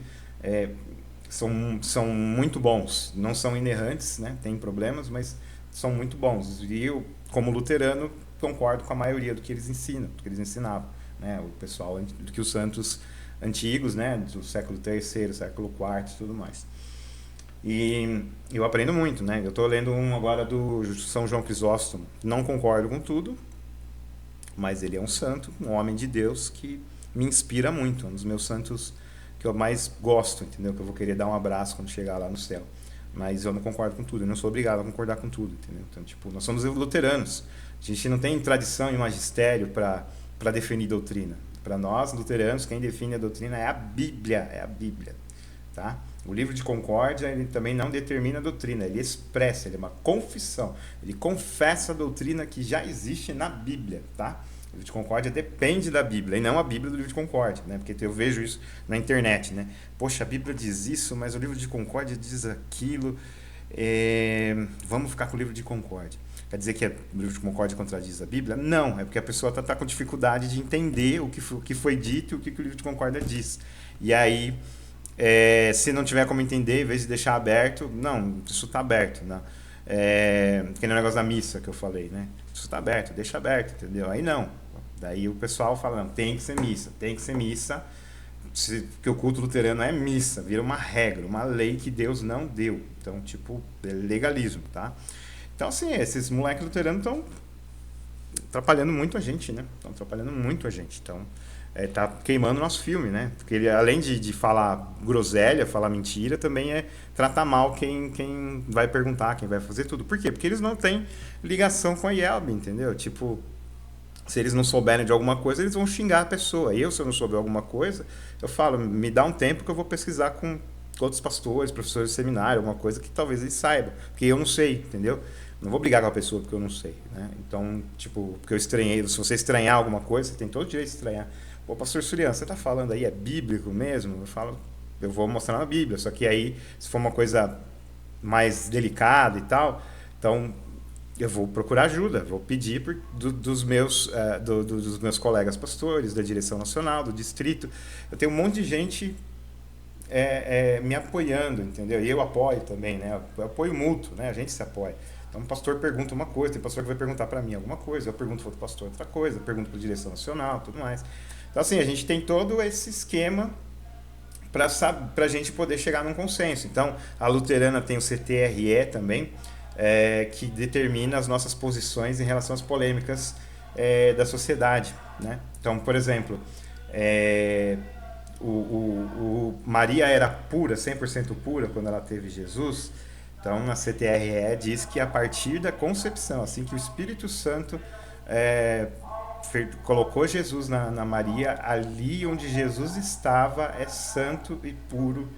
são muito bons. Não são inerrantes, né? Tem problemas, mas são muito bons. E eu, como luterano, concordo com a maioria do que eles ensinam, do que eles ensinavam, né? O pessoal, do que os santos antigos, né? Do século III, século IV e tudo mais. E eu aprendo muito, né? Eu estou lendo um agora do São João Crisóstomo. Não concordo com tudo, mas ele é um santo, um homem de Deus que me inspira muito. Um dos meus santos que eu mais gosto, entendeu? Que eu vou querer dar um abraço quando chegar lá no céu. Mas eu não concordo com tudo, eu não sou obrigado a concordar com tudo, entendeu? Então, tipo, nós somos luteranos. A gente não tem tradição e magistério para definir doutrina. Para nós, luteranos, quem define a doutrina é a Bíblia, tá? O livro de Concórdia, ele também não determina a doutrina, ele expressa, ele é uma confissão. Ele confessa a doutrina que já existe na Bíblia, tá? O livro de Concórdia depende da Bíblia, e não a Bíblia do livro de Concórdia, né? Porque eu vejo isso na internet, né? Poxa, a Bíblia diz isso, mas o livro de Concórdia diz aquilo. Vamos ficar com o livro de Concórdia. Quer dizer que o livro de Concórdia contradiz a Bíblia? Não, é porque a pessoa está com dificuldade de entender o que foi dito e o que o livro de Concórdia diz. E aí, se não tiver como entender, em vez de deixar aberto, não, isso está aberto, né? Que nem o negócio da missa que eu falei, né? Isso está aberto, deixa aberto, entendeu? Aí não. Daí o pessoal fala, não, tem que ser missa, que o culto luterano é missa, vira uma regra, uma lei que Deus não deu. Então, tipo, é legalismo, tá? Então, assim, esses moleques luteranos estão atrapalhando muito a gente, né? Estão atrapalhando muito a gente. Então, tá queimando nosso filme, né? Porque ele, além de falar groselha, falar mentira, também tratar mal quem vai perguntar, quem vai fazer tudo. Por quê? Porque eles não têm ligação com a IELB, entendeu? Tipo, se eles não souberem de alguma coisa, eles vão xingar a pessoa. Eu, se eu não souber alguma coisa, eu falo, me dá um tempo que eu vou pesquisar com outros pastores, professores de seminário, alguma coisa que talvez eles saibam. Porque eu não sei, entendeu? Não vou brigar com a pessoa porque eu não sei, né? Então, tipo, porque eu estranhei. Se você estranhar alguma coisa, você tem todo o direito de estranhar. Pô, pastor Suriano, você está falando aí, é bíblico mesmo? Eu falo, eu vou mostrar na Bíblia. Só que aí, se for uma coisa mais delicada e tal, então eu vou procurar ajuda, vou pedir dos meus colegas pastores, da direção nacional, do distrito. Eu tenho um monte de gente me apoiando, entendeu? E eu apoio também, né? Eu apoio mútuo, né? A gente se apoia. Então, um pastor pergunta uma coisa, tem pastor que vai perguntar para mim alguma coisa, eu pergunto para outro pastor outra coisa, eu pergunto para a direção nacional, tudo mais. Então, assim, a gente tem todo esse esquema para a gente poder chegar num consenso. Então, a luterana tem o CTRE também, que determina as nossas posições em relação às polêmicas da sociedade, né? Então, por exemplo, Maria era pura, 100% pura quando ela teve Jesus. Então, na CTRE diz que a partir da concepção, assim que o Espírito Santo colocou Jesus na Maria, ali onde Jesus estava é santo e puro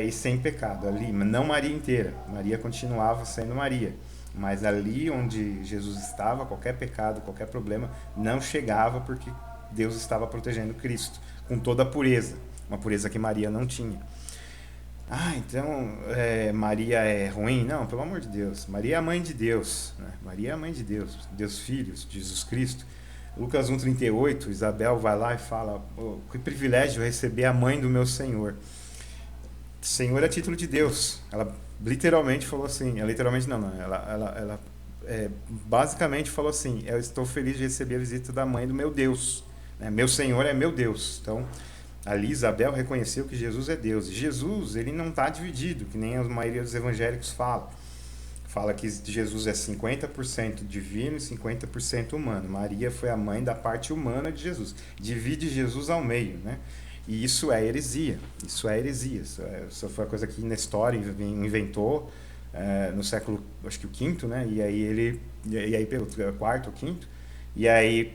e sem pecado. Ali, não Maria inteira, Maria continuava sendo Maria, mas ali onde Jesus estava, qualquer pecado, qualquer problema não chegava, porque Deus estava protegendo Cristo com toda a pureza, uma pureza que Maria não tinha. Então Maria é ruim? Não, pelo amor de Deus. Maria é a mãe de Deus, né? Maria é a mãe de Deus, Deus Filho, Jesus Cristo. Lucas 1,38, Isabel vai lá e fala, que privilégio receber a mãe do meu Senhor. Senhor é título de Deus. Ela literalmente falou assim, ela basicamente falou assim, eu estou feliz de receber a visita da mãe do meu Deus, né? Meu Senhor é meu Deus. Então, ali Isabel reconheceu que Jesus é Deus. E Jesus, ele não está dividido, que nem a maioria dos evangélicos fala. Fala que Jesus é 50% divino e 50% humano. Maria foi a mãe da parte humana de Jesus. Divide Jesus ao meio, né? E isso é heresia. Isso foi a coisa que Nestor inventou no século, acho que o quinto, né? E aí pelo quarto ou quinto. E aí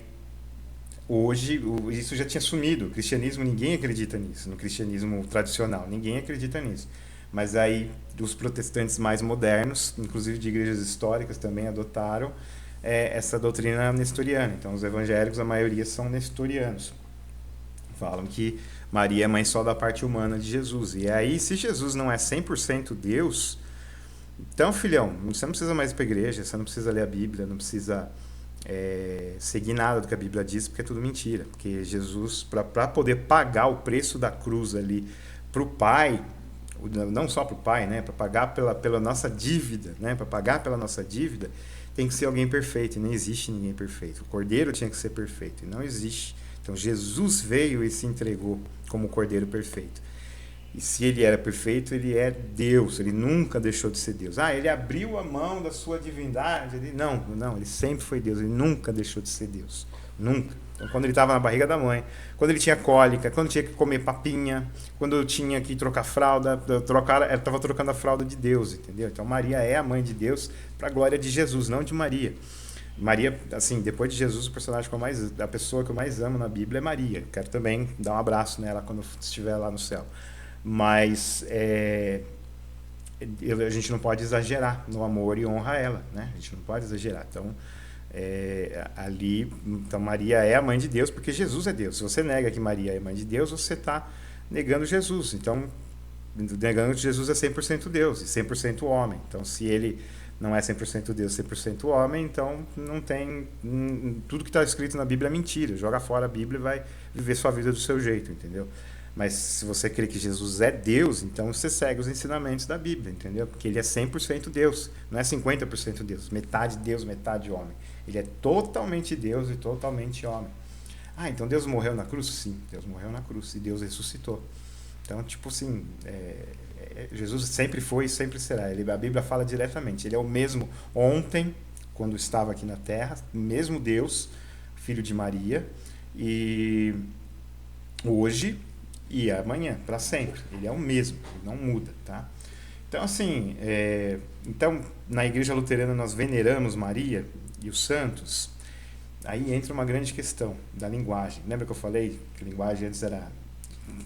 hoje isso já tinha sumido. O cristianismo, ninguém acredita nisso. No cristianismo tradicional, ninguém acredita nisso. Mas aí os protestantes mais modernos, inclusive de igrejas históricas, também adotaram essa doutrina nestoriana. Então os evangélicos, a maioria são nestorianos. Falam que Maria é mãe só da parte humana de Jesus. E aí, se Jesus não é 100% Deus, então, filhão, você não precisa mais ir para a igreja, você não precisa ler a Bíblia, não precisa seguir nada do que a Bíblia diz, porque é tudo mentira. Porque Jesus, para poder pagar o preço da cruz ali para o Pai, não só para o Pai, né? Para pagar pela nossa dívida, né? Para pagar pela nossa dívida, tem que ser alguém perfeito, e não existe ninguém perfeito. O Cordeiro tinha que ser perfeito, e não existe. Então Jesus veio e se entregou como Cordeiro perfeito. E se ele era perfeito, ele é Deus, ele nunca deixou de ser Deus. Ele abriu a mão da sua divindade. Não, ele sempre foi Deus, ele nunca deixou de ser Deus. Nunca. Então, quando ele estava na barriga da mãe, quando ele tinha cólica, quando tinha que comer papinha, quando tinha que trocar fralda, ela estava trocando a fralda de Deus, entendeu? Então Maria é a mãe de Deus para a glória de Jesus, não de Maria. Maria, assim, depois de Jesus, o personagem a pessoa que eu mais amo na Bíblia é Maria. Quero também dar um abraço nela quando estiver lá no céu. Mas a gente não pode exagerar no amor e honra ela, né? A gente não pode exagerar. Então, então Maria é a mãe de Deus porque Jesus é Deus. Se você nega que Maria é mãe de Deus, você está negando Jesus. Então, negando que Jesus é 100% Deus e 100% homem. Então, se ele não é 100% Deus, 100% homem, então não tem... Tudo que está escrito na Bíblia é mentira. Joga fora a Bíblia e vai viver sua vida do seu jeito, entendeu? Mas se você crê que Jesus é Deus, então você segue os ensinamentos da Bíblia, entendeu? Porque ele é 100% Deus, não é 50% Deus. Metade Deus, metade homem. Ele é totalmente Deus e totalmente homem. Então Deus morreu na cruz? Sim, Deus morreu na cruz e Deus ressuscitou. Então, tipo assim, Jesus sempre foi e sempre será. A Bíblia fala diretamente. Ele é o mesmo ontem, quando estava aqui na terra, o mesmo Deus, filho de Maria, e hoje e amanhã, para sempre. Ele é o mesmo, ele não muda, tá? Então, assim, então, na Igreja Luterana nós veneramos Maria e os santos. Aí entra uma grande questão da linguagem. Lembra que eu falei que a linguagem antes era...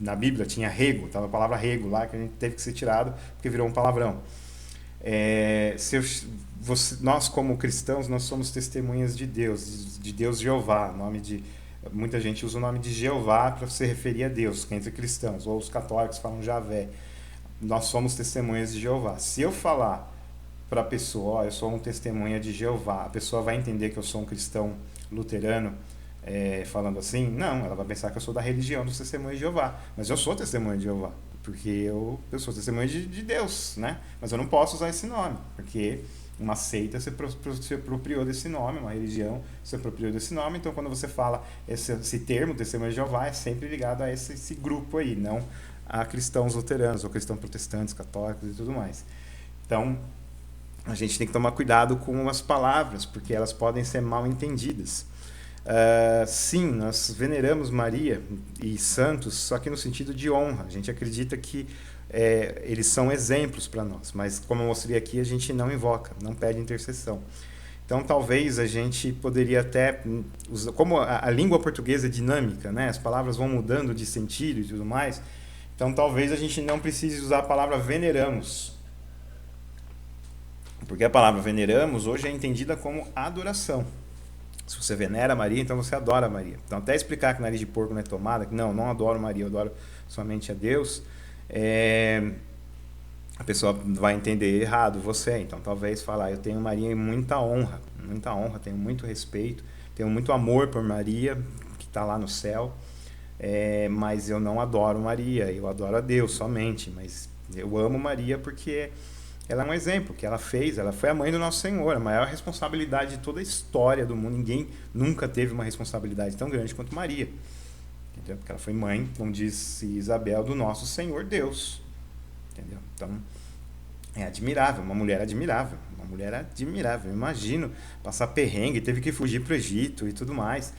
Na Bíblia tinha rego, estava a palavra rego lá, que a gente teve que ser tirado, porque virou um palavrão. Nós, como cristãos, nós somos testemunhas de Deus Jeová, muita gente usa o nome de Jeová para se referir a Deus, que é entre cristãos, ou os católicos falam Javé. Nós somos testemunhas de Jeová. Se eu falar para a pessoa, eu sou um testemunha de Jeová, a pessoa vai entender que eu sou um cristão luterano, falando assim? Não, ela vai pensar que eu sou da religião dos testemunhas de Jeová. Mas eu sou testemunha de Jeová, porque eu sou testemunha de Deus, né? Mas eu não posso usar esse nome, porque... Uma seita se apropriou desse nome, uma religião se apropriou desse nome. Então, quando você fala esse termo, testemunho de Jeová, é sempre ligado a esse grupo aí, não a cristãos luteranos ou cristãos protestantes, católicos e tudo mais. Então, a gente tem que tomar cuidado com as palavras, porque elas podem ser mal entendidas. Sim, nós veneramos Maria e santos, só que no sentido de honra. A gente acredita que eles são exemplos para nós, mas como eu mostrei aqui, a gente não invoca, não pede intercessão. Então talvez a gente poderia até usar, como a língua portuguesa é dinâmica, né? As palavras vão mudando de sentido e tudo mais, então talvez a gente não precise usar a palavra veneramos, porque a palavra veneramos hoje é entendida como adoração. Se você venera Maria, então você adora Maria. Então até explicar que nariz de porco não é tomada, que não adoro Maria, eu adoro somente a Deus, a pessoa vai entender errado você. Então talvez falar, eu tenho Maria em muita honra, tenho muito respeito, tenho muito amor por Maria, que está lá no céu, mas eu não adoro Maria, eu adoro a Deus somente, mas eu amo Maria porque ela é um exemplo, que ela foi a mãe do nosso Senhor, a maior responsabilidade de toda a história do mundo. Ninguém nunca teve uma responsabilidade tão grande quanto Maria. Entendeu? Porque ela foi mãe, como disse Isabel, do nosso Senhor Deus. Entendeu? Então, é admirável, uma mulher admirável. Eu imagino passar perrengue, teve que fugir para o Egito e tudo mais,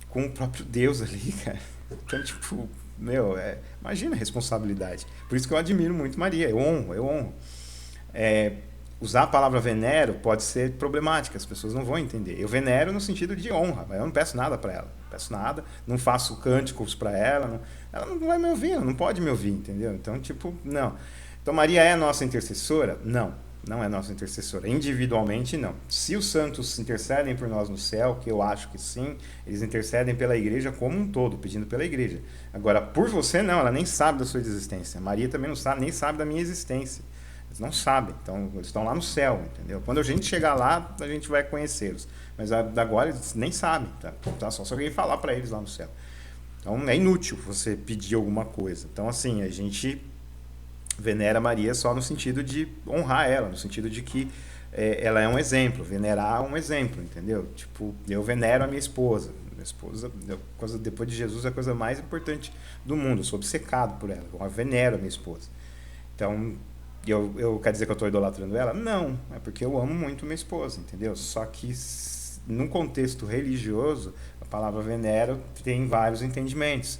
com o próprio Deus ali, cara. Então, tipo, imagina a responsabilidade. Por isso que eu admiro muito Maria, eu honro. Usar a palavra venero pode ser problemática, as pessoas não vão entender. Eu venero no sentido de honra, eu não peço nada para ela, não faço cânticos para ela não vai me ouvir, ela não pode me ouvir, entendeu? Então, tipo, não. Então, Maria é nossa intercessora? Não é nossa intercessora. Individualmente, não. Se os santos intercedem por nós no céu, que eu acho que sim, eles intercedem pela igreja como um todo, pedindo pela igreja. Agora, por você, não, ela nem sabe da sua existência. Maria também não sabe, nem sabe da minha existência. Eles não sabem, então eles estão lá no céu, entendeu? Quando a gente chegar lá, a gente vai conhecê-los. Mas agora eles nem sabem, tá? Só se alguém falar para eles lá no céu. Então é inútil você pedir alguma coisa. Então, assim, a gente venera Maria só no sentido de honrar ela, no sentido de que ela é um exemplo, venerar um exemplo, entendeu? Tipo, eu venero a minha esposa. Minha esposa, depois de Jesus, é a coisa mais importante do mundo. Eu sou obcecado por ela. Eu venero a minha esposa. Então, eu quero dizer que eu estou idolatrando ela? Não, é porque eu amo muito minha esposa, entendeu? Só que, num contexto religioso, a palavra venero tem vários entendimentos.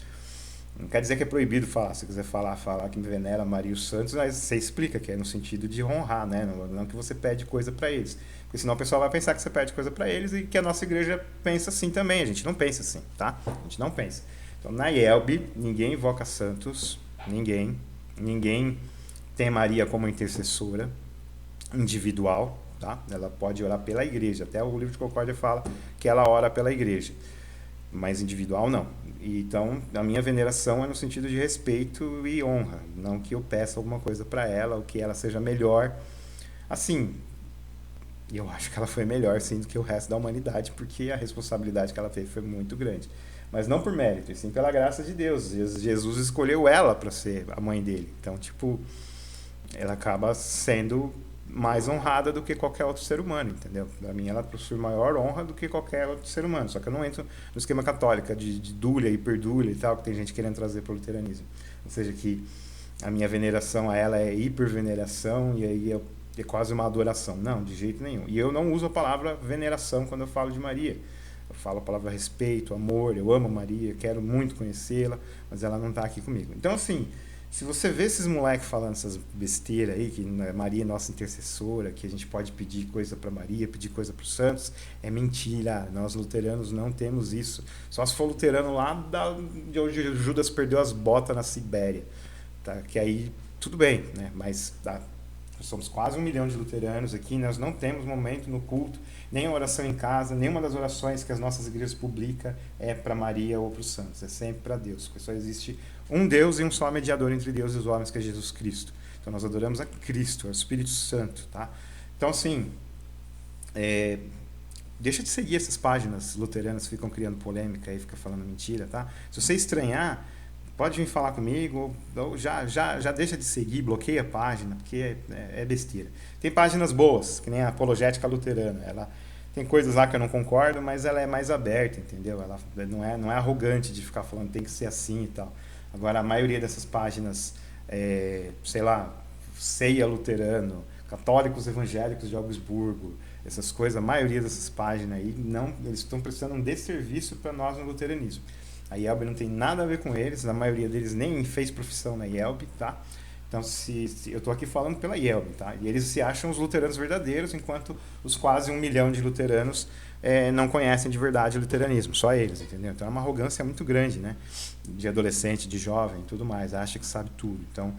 Não quer dizer que é proibido falar. Se quiser falar que venera Maria e os santos, mas você explica que é no sentido de honrar, né? Não que você pede coisa para eles. Porque senão o pessoal vai pensar que você pede coisa para eles e que a nossa igreja pensa assim também. A gente não pensa assim, tá? A gente não pensa. Então, na IELB, ninguém invoca santos, ninguém tem Maria como intercessora individual, tá? Ela pode orar pela igreja. Até o livro de Concórdia fala que ela ora pela igreja, mas individual não. Então, a minha veneração é no sentido de respeito e honra, não que eu peça alguma coisa para ela ou que ela seja melhor. Assim, eu acho que ela foi melhor sim do que o resto da humanidade, porque a responsabilidade que ela teve foi muito grande. Mas não por mérito, e sim pela graça de Deus. Jesus escolheu ela para ser a mãe dele. Então, tipo, ela acaba sendo mais honrada do que qualquer outro ser humano, entendeu? Para mim, ela possui maior honra do que qualquer outro ser humano. Só que eu não entro no esquema católico de dúlia, hiperdúlia e tal, que tem gente querendo trazer para o luteranismo. Ou seja, que a minha veneração a ela é hiperveneração e aí é quase uma adoração. Não, de jeito nenhum. E eu não uso a palavra veneração quando eu falo de Maria. Eu falo a palavra respeito, amor, eu amo Maria, quero muito conhecê-la, mas ela não está aqui comigo. Então, assim, se você vê esses moleques falando essas besteiras aí, que Maria é nossa intercessora, que a gente pode pedir coisa para Maria, pedir coisa para os santos, é mentira. Nós luteranos não temos isso. Só se for luterano lá de onde Judas perdeu as botas na Sibéria. Tá? Que aí tudo bem, né? Mas nós somos quase 1 milhão de luteranos aqui, nós não temos momento no culto, nem a oração em casa, nenhuma das orações que as nossas igrejas publicam é para Maria ou para os santos, é sempre para Deus, porque só existe um Deus e um só mediador entre Deus e os homens, que é Jesus Cristo. Então nós adoramos a Cristo, ao Espírito Santo, tá? Então, assim, deixa de seguir essas páginas luteranas que ficam criando polêmica e ficam falando mentira, tá? Se você estranhar, pode vir falar comigo, ou já deixa de seguir, bloqueia a página, porque é besteira. Tem páginas boas, que nem a Apologética Luterana. Ela tem coisas lá que eu não concordo, mas ela é mais aberta, entendeu? Ela não é arrogante de ficar falando tem que ser assim e tal. Agora, a maioria dessas páginas, sei lá, Ceia Luterano, Católicos Evangélicos de Augsburgo, essas coisas, a maioria dessas páginas aí, eles estão prestando um desserviço para nós no luteranismo. A IELB não tem nada a ver com eles, a maioria deles nem fez profissão na IELB, tá? Então, eu estou aqui falando pela IELB, tá? E eles se acham os luteranos verdadeiros, enquanto os quase 1 milhão de luteranos não conhecem de verdade o luteranismo, só eles, entendeu? Então é uma arrogância muito grande, né? De adolescente, de jovem, tudo mais, acha que sabe tudo. Então,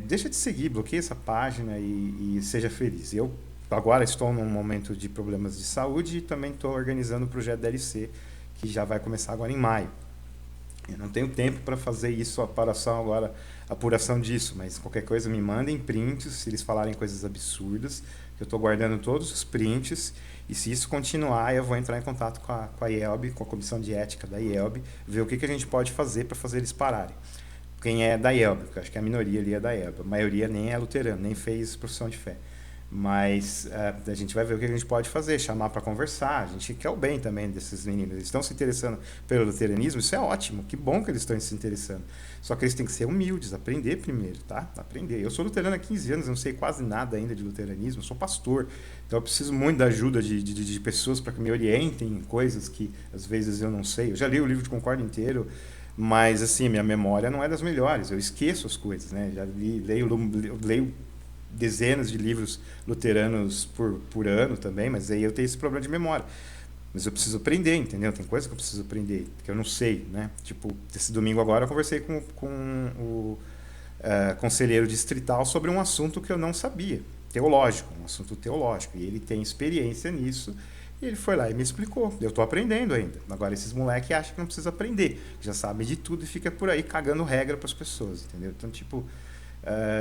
deixa de seguir, bloqueia essa página e seja feliz. Eu agora estou num momento de problemas de saúde e também estou organizando o projeto DLC, que já vai começar agora em maio. Eu não tenho tempo para fazer isso, a apuração disso, mas qualquer coisa me mandem prints, se eles falarem coisas absurdas, eu estou guardando todos os prints, e se isso continuar, eu vou entrar em contato com a IELB, com a comissão de ética da IELB, ver o que a gente pode fazer para fazer eles pararem. Quem é da IELB, porque eu acho que a minoria ali é da IELB, a maioria nem é luterano, nem fez profissão de fé. Mas a gente vai ver o que a gente pode fazer, chamar para conversar. A gente quer o bem também desses meninos. Eles estão se interessando pelo luteranismo, isso é ótimo, que bom que eles estão se interessando. Só que eles têm que ser humildes, aprender primeiro, tá? Aprender. Eu sou luterano há 15 anos, não sei quase nada ainda de luteranismo, sou pastor. Então eu preciso muito da ajuda de pessoas para que me orientem em coisas que às vezes eu não sei. Eu já li o livro de Concórdia inteiro, mas assim, minha memória não é das melhores, eu esqueço as coisas, né? Já leio dezenas de livros luteranos por ano também, mas aí eu tenho esse problema de memória. Mas eu preciso aprender, entendeu? Tem coisa que eu preciso aprender, que eu não sei, né? Tipo, esse domingo agora eu conversei com o conselheiro distrital sobre um assunto que eu não sabia, teológico, um assunto teológico, e ele tem experiência nisso, e ele foi lá e me explicou. Eu estou aprendendo ainda. Agora, esses moleques acham que não precisa aprender, já sabem de tudo e fica por aí cagando regra para as pessoas, entendeu? Então, tipo,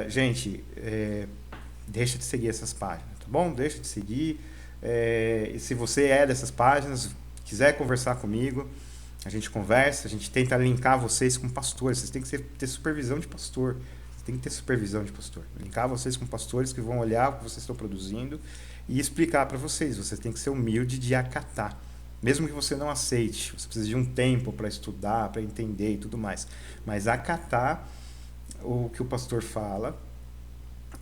gente, deixa de seguir essas páginas, tá bom? Deixa de seguir. E se você é dessas páginas, quiser conversar comigo, a gente conversa, a gente tenta linkar vocês com pastores. Vocês têm que ter supervisão de pastor. Vocês tem que ter supervisão de pastor. Linkar vocês com pastores que vão olhar o que vocês estão produzindo e explicar para vocês. Você tem que ser humilde de acatar. Mesmo que você não aceite, você precisa de um tempo para estudar, para entender e tudo mais. Mas acatar o que o pastor fala,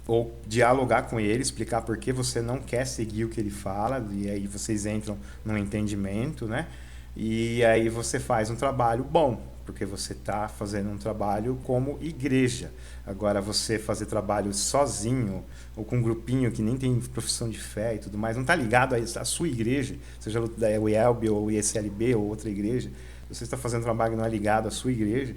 ou dialogar com ele, explicar por que você não quer seguir o que ele fala, e aí vocês entram num entendimento, né? E aí você faz um trabalho bom, porque você está fazendo um trabalho como igreja. Agora, você fazer trabalho sozinho, ou com um grupinho que nem tem profissão de fé e tudo mais, não está ligado à sua igreja, seja da IELB ou ISLB ou outra igreja, você está fazendo trabalho que não é ligado à sua igreja,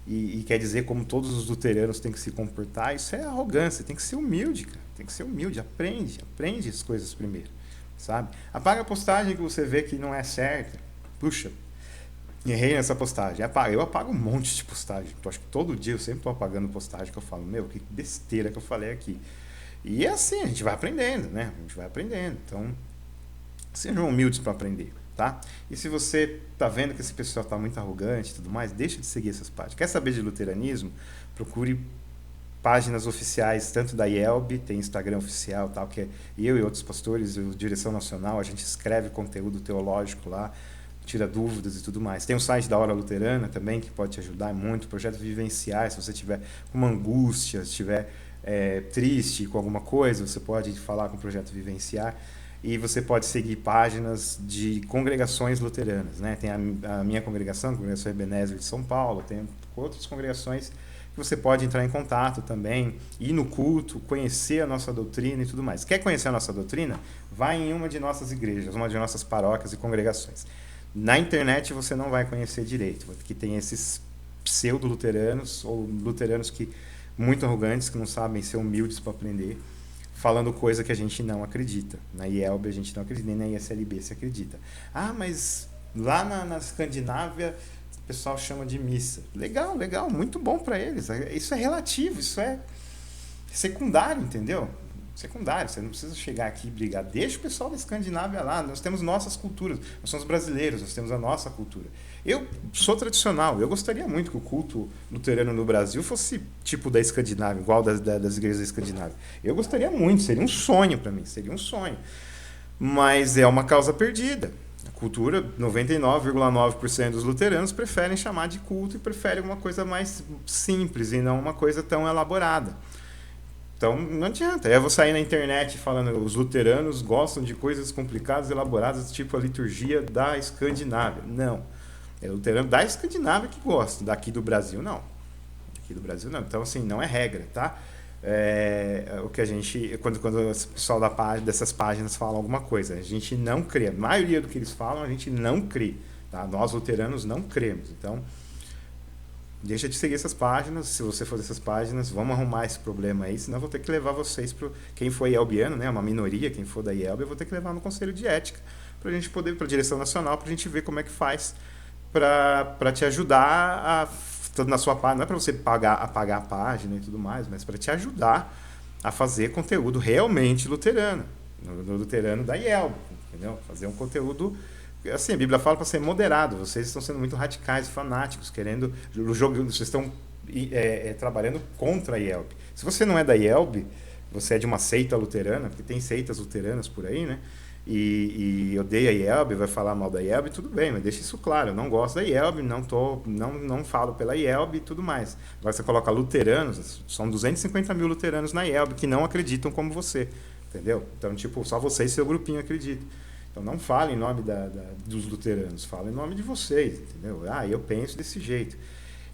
e quer dizer como todos os luteranos têm que se comportar, isso é arrogância, tem que ser humilde, cara. Tem que ser humilde, aprende as coisas primeiro, sabe? Apaga a postagem que você vê que não é certa. Puxa, errei nessa postagem. Eu apago um monte de postagem. Eu acho que todo dia eu sempre estou apagando postagem que eu falo, meu, que besteira que eu falei aqui. E é assim, a gente vai aprendendo, né? A gente vai aprendendo. Então, sejam humildes para aprender. Tá? E se você está vendo que esse pessoal está muito arrogante e tudo mais, deixa de seguir essas páginas. Quer saber de luteranismo? Procure páginas oficiais, tanto da IELB, tem Instagram oficial, tal, que é eu e outros pastores, Direção Nacional, a gente escreve conteúdo teológico lá, tira dúvidas e tudo mais. Tem o site da Hora Luterana também, que pode te ajudar muito, projeto Vivenciais, se você tiver uma angústia, se estiver triste com alguma coisa, você pode falar com o projeto Vivenciar. E você pode seguir páginas de congregações luteranas, né? Tem a minha congregação, a Congregação Ebenezer de São Paulo, tem outras congregações que você pode entrar em contato também, ir no culto, conhecer a nossa doutrina e tudo mais. Quer conhecer a nossa doutrina? Vai em uma de nossas igrejas, uma de nossas paróquias e congregações. Na internet você não vai conhecer direito, porque tem esses pseudo-luteranos ou luteranos que muito arrogantes, que não sabem ser humildes para aprender, falando coisa que a gente não acredita. Na IELB a gente não acredita, nem na ISLB se acredita. Ah, mas lá na Escandinávia o pessoal chama de missa. Legal, legal, muito bom para eles. Isso é relativo, isso é secundário, entendeu? Secundário, você não precisa chegar aqui e brigar. Deixa o pessoal da Escandinávia lá, nós temos nossas culturas, nós somos brasileiros, nós temos a nossa cultura. Eu sou tradicional, eu gostaria muito que o culto luterano no Brasil fosse tipo da Escandinávia, igual das igrejas da Escandinávia. Eu gostaria muito, seria um sonho para mim, seria um sonho. Mas é uma causa perdida. A cultura, 99,9% dos luteranos preferem chamar de culto e preferem uma coisa mais simples e não uma coisa tão elaborada. Então, não adianta. Eu vou sair na internet falando os luteranos gostam de coisas complicadas, elaboradas, tipo a liturgia da Escandinávia. Não. É o luterano da Escandinávia que gosta. Daqui do Brasil, não. Daqui do Brasil, não. Então, assim, não é regra, tá? O que a gente... Quando o pessoal dessas páginas fala alguma coisa, a gente não crê. A maioria do que eles falam, a gente não crê. Tá? Nós, luteranos, não cremos. Então... Deixa de seguir essas páginas, se você for dessas páginas, vamos arrumar esse problema aí, senão eu vou ter que levar vocês para quem for IELBiano, né, uma minoria, quem for da IELB, eu vou ter que levar no Conselho de Ética, para a gente poder, para a Direção Nacional, para a gente ver como é que faz para te ajudar na sua página, não é para você apagar a página e tudo mais, mas para te ajudar a fazer conteúdo realmente luterano, no luterano da IELB, entendeu? Fazer um conteúdo... Assim, a Bíblia fala para ser moderado. Vocês estão sendo muito radicais, fanáticos, querendo... Vocês estão trabalhando contra a IELB. Se você não é da IELB, você é de uma seita luterana, porque tem seitas luteranas por aí, né? E odeia a IELB, vai falar mal da IELB, tudo bem, mas deixa isso claro. Eu não gosto da IELB, não falo pela IELB e tudo mais. Agora você coloca luteranos, são 250 mil luteranos na IELB que não acreditam como você, entendeu? Então, tipo, só você e seu grupinho acreditam. Então não fala em nome dos luteranos, fala em nome de vocês, entendeu? Eu penso desse jeito.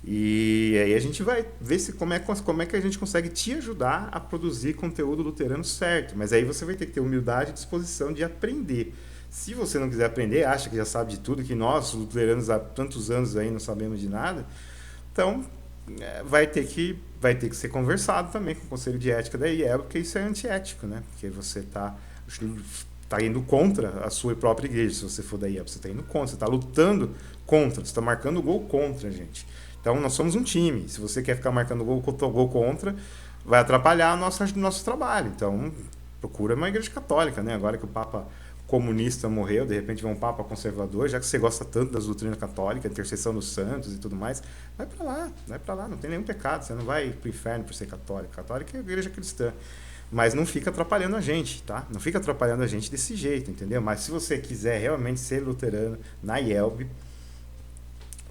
E aí a gente vai ver como é que a gente consegue te ajudar a produzir conteúdo luterano certo. Mas aí você vai ter que ter humildade e disposição de aprender. Se você não quiser aprender, acha que já sabe de tudo, que nós, luteranos, há tantos anos aí não sabemos de nada, então vai ter que ser conversado também com o Conselho de Ética da IELB, porque isso é antiético, né? Porque você está indo contra a sua própria igreja, se você for da IELB, você está indo contra, você está lutando contra, você está marcando gol contra, gente. Então, nós somos um time. Se você quer ficar marcando gol contra, vai atrapalhar nosso trabalho. Então, procura uma igreja católica, né? Agora que o Papa comunista morreu, de repente vai um papa conservador, já que você gosta tanto das doutrinas católicas, intercessão dos santos e tudo mais, vai para lá, não tem nenhum pecado, você não vai para o inferno por ser católico. Católico é a igreja cristã. Mas não fica atrapalhando a gente, tá? Não fica atrapalhando a gente desse jeito, entendeu? Mas se você quiser realmente ser luterano na IELB,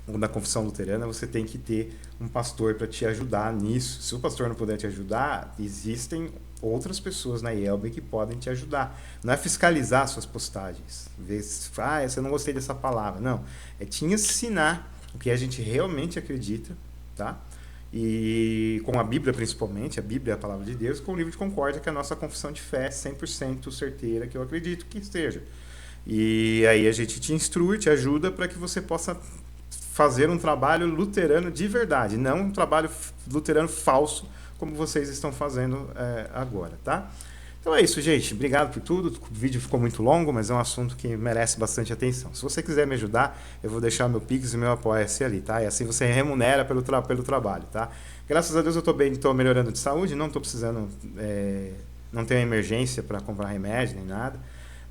ou na confissão luterana, você tem que ter um pastor para te ajudar nisso. Se o pastor não puder te ajudar, existem outras pessoas na IELB que podem te ajudar. Não é fiscalizar suas postagens. Ver se, eu não gostei dessa palavra. Não. É te ensinar o que a gente realmente acredita, tá? E com a Bíblia principalmente, a Bíblia é a palavra de Deus, com o livro de concórdia, que é a nossa confissão de fé 100% certeira, que eu acredito que esteja. E aí a gente te instrui, te ajuda para que você possa fazer um trabalho luterano de verdade, não um trabalho luterano falso, como vocês estão fazendo agora, tá? Então é isso, gente. Obrigado por tudo. O vídeo ficou muito longo, mas é um assunto que merece bastante atenção. Se você quiser me ajudar, eu vou deixar meu Pix e meu Apoia-se ali, tá? E assim você remunera pelo trabalho, tá? Graças a Deus eu estou bem, estou melhorando de saúde, não estou precisando, não tenho emergência para comprar remédio nem nada.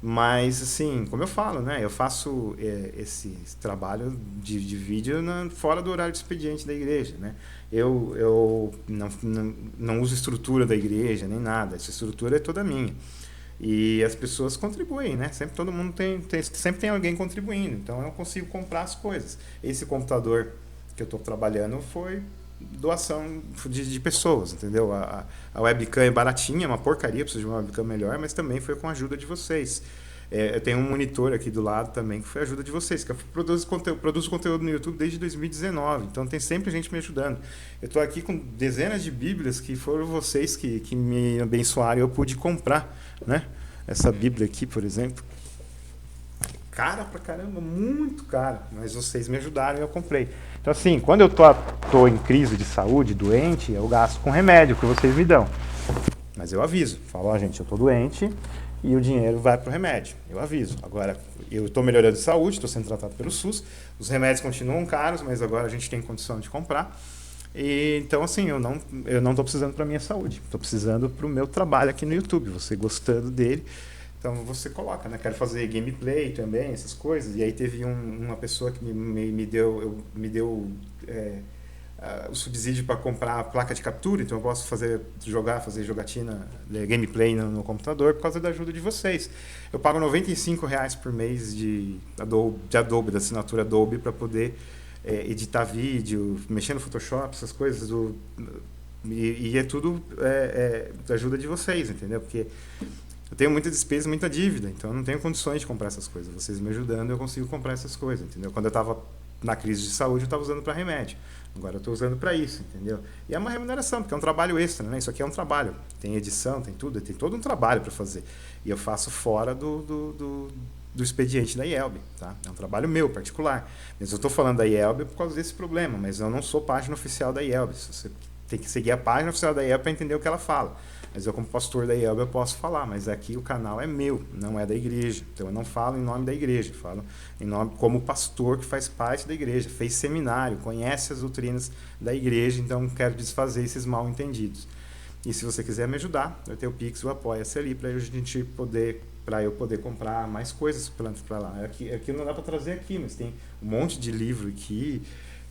Mas, assim, como eu falo, né? Eu faço esse trabalho de vídeo fora do horário de expediente da igreja, né? Eu não uso estrutura da igreja, nem nada. Essa estrutura é toda minha. E as pessoas contribuem, né? Sempre todo mundo sempre tem alguém contribuindo. Então, eu consigo comprar as coisas. Esse computador que eu estou trabalhando foi doação de pessoas, entendeu? A webcam é baratinha, é uma porcaria, preciso de uma webcam melhor, mas também foi com a ajuda de vocês. Eu tenho um monitor aqui do lado também, que foi a ajuda de vocês, que eu produzo conteúdo no YouTube desde 2019, então tem sempre gente me ajudando. Eu estou aqui com dezenas de bíblias que foram vocês que me abençoaram e eu pude comprar, né? Essa bíblia aqui, por exemplo, cara pra caramba, muito cara, mas vocês me ajudaram e eu comprei. Então, assim, quando eu tô em crise de saúde, doente, eu gasto com remédio que vocês me dão. Mas eu aviso, falo, gente, eu tô doente e o dinheiro vai pro remédio. Eu aviso. Agora, eu tô melhorando de saúde, tô sendo tratado pelo SUS, os remédios continuam caros, mas agora a gente tem condição de comprar. E, então, assim, eu não tô precisando pra minha saúde, tô precisando pro meu trabalho aqui no YouTube, você gostando dele. Então você coloca, né? Quero fazer gameplay também, essas coisas. E aí teve uma pessoa que me deu o subsídio para comprar a placa de captura, então eu posso fazer jogatina, gameplay no computador por causa da ajuda de vocês. Eu pago R$95 por mês de Adobe, da assinatura Adobe, para poder editar vídeo, mexer no Photoshop, essas coisas. E é tudo da ajuda de vocês, entendeu? Porque eu tenho muita despesa, muita dívida, então eu não tenho condições de comprar essas coisas. Vocês me ajudando, eu consigo comprar essas coisas, entendeu? Quando eu estava na crise de saúde, eu estava usando para remédio. Agora eu estou usando para isso, entendeu? E é uma remuneração, porque é um trabalho extra, né? Isso aqui é um trabalho. Tem edição, tem tudo, tem todo um trabalho para fazer. E eu faço fora do expediente da IELB, tá? É um trabalho meu, particular. Mas eu estou falando da IELB por causa desse problema, mas eu não sou página oficial da IELB. Você tem que seguir a página oficial da IELB para entender o que ela fala. Mas eu, como pastor da IELB, eu posso falar, mas aqui o canal é meu, não é da igreja. Então eu não falo em nome da igreja, eu falo em nome como pastor que faz parte da igreja, fez seminário, conhece as doutrinas da igreja, então quero desfazer esses mal entendidos. E se você quiser me ajudar, eu tenho o Pix, o Apoia-se ali para eu poder comprar mais coisas para lá. Aqui não dá para trazer aqui, mas tem um monte de livro aqui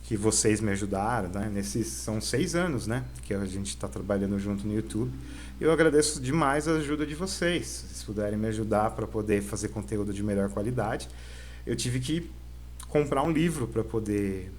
que vocês me ajudaram, né? São 6 anos, né, que a gente está trabalhando junto no YouTube. Eu agradeço demais a ajuda de vocês. Se vocês puderem me ajudar para poder fazer conteúdo de melhor qualidade. Eu tive que comprar um livro para poder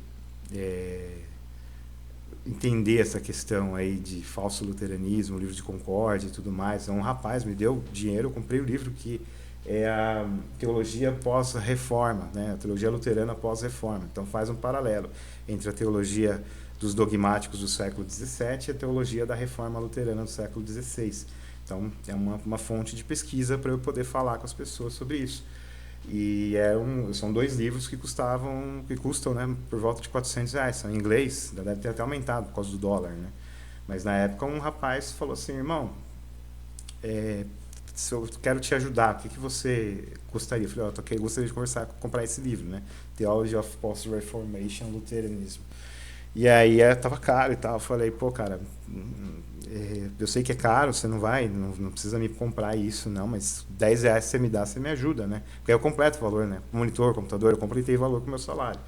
entender essa questão aí de falso luteranismo, livro de concórdia e tudo mais. Um rapaz me deu dinheiro, eu comprei o livro que é a teologia pós-reforma, né? A teologia luterana pós-reforma. Então faz um paralelo entre a teologia dos dogmáticos do século XVII e a teologia da reforma luterana do século XVI. Então é uma fonte de pesquisa para eu poder falar com as pessoas sobre isso. E são 2 livros que custam, né, por volta de R$400. São em inglês, deve ter até aumentado por causa do dólar, né? Mas na época um rapaz falou assim, irmão, se eu quero te ajudar, o que você gostaria? Eu falei, gostaria de comprar esse livro, né? Theology of Post-Reformation Lutheranism. E aí tava caro e tal. Eu falei, pô, cara, eu sei que é caro, você não vai, não precisa me comprar isso, não, mas R$10 você me dá, você me ajuda, né? Porque aí eu completo o valor, né? Monitor, computador, eu completei o valor com o meu salário.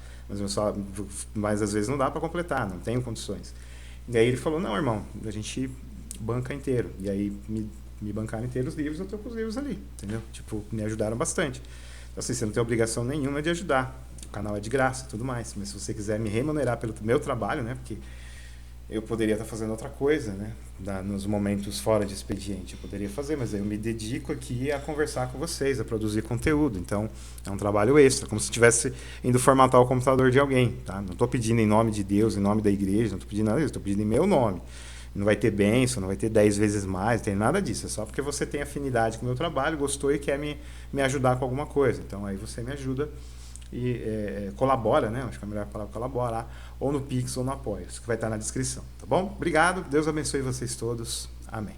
Mas às vezes não dá para completar, não tenho condições. E aí ele falou, não, irmão, a gente banca inteiro. E aí me bancaram inteiro os livros, eu tô com os livros ali, entendeu? Tipo, me ajudaram bastante. Então, assim, você não tem obrigação nenhuma de ajudar. O canal é de graça e tudo mais. Mas se você quiser me remunerar pelo meu trabalho, né? Porque eu poderia estar fazendo outra coisa, né? Nos momentos fora de expediente. Eu poderia fazer, mas eu me dedico aqui a conversar com vocês, a produzir conteúdo. Então, é um trabalho extra, como se estivesse indo formatar o computador de alguém, tá? Não estou pedindo em nome de Deus, em nome da igreja, não estou pedindo nada disso, estou pedindo em meu nome. Não vai ter bênção, não vai ter 10 vezes mais, não tem nada disso. É só porque você tem afinidade com o meu trabalho, gostou e quer me ajudar com alguma coisa. Então, aí você me ajuda e colabora, né? Acho que é a melhor palavra colaborar, ou no Pix ou no Apoia, isso que vai estar na descrição, tá bom? Obrigado, Deus abençoe vocês todos, amém.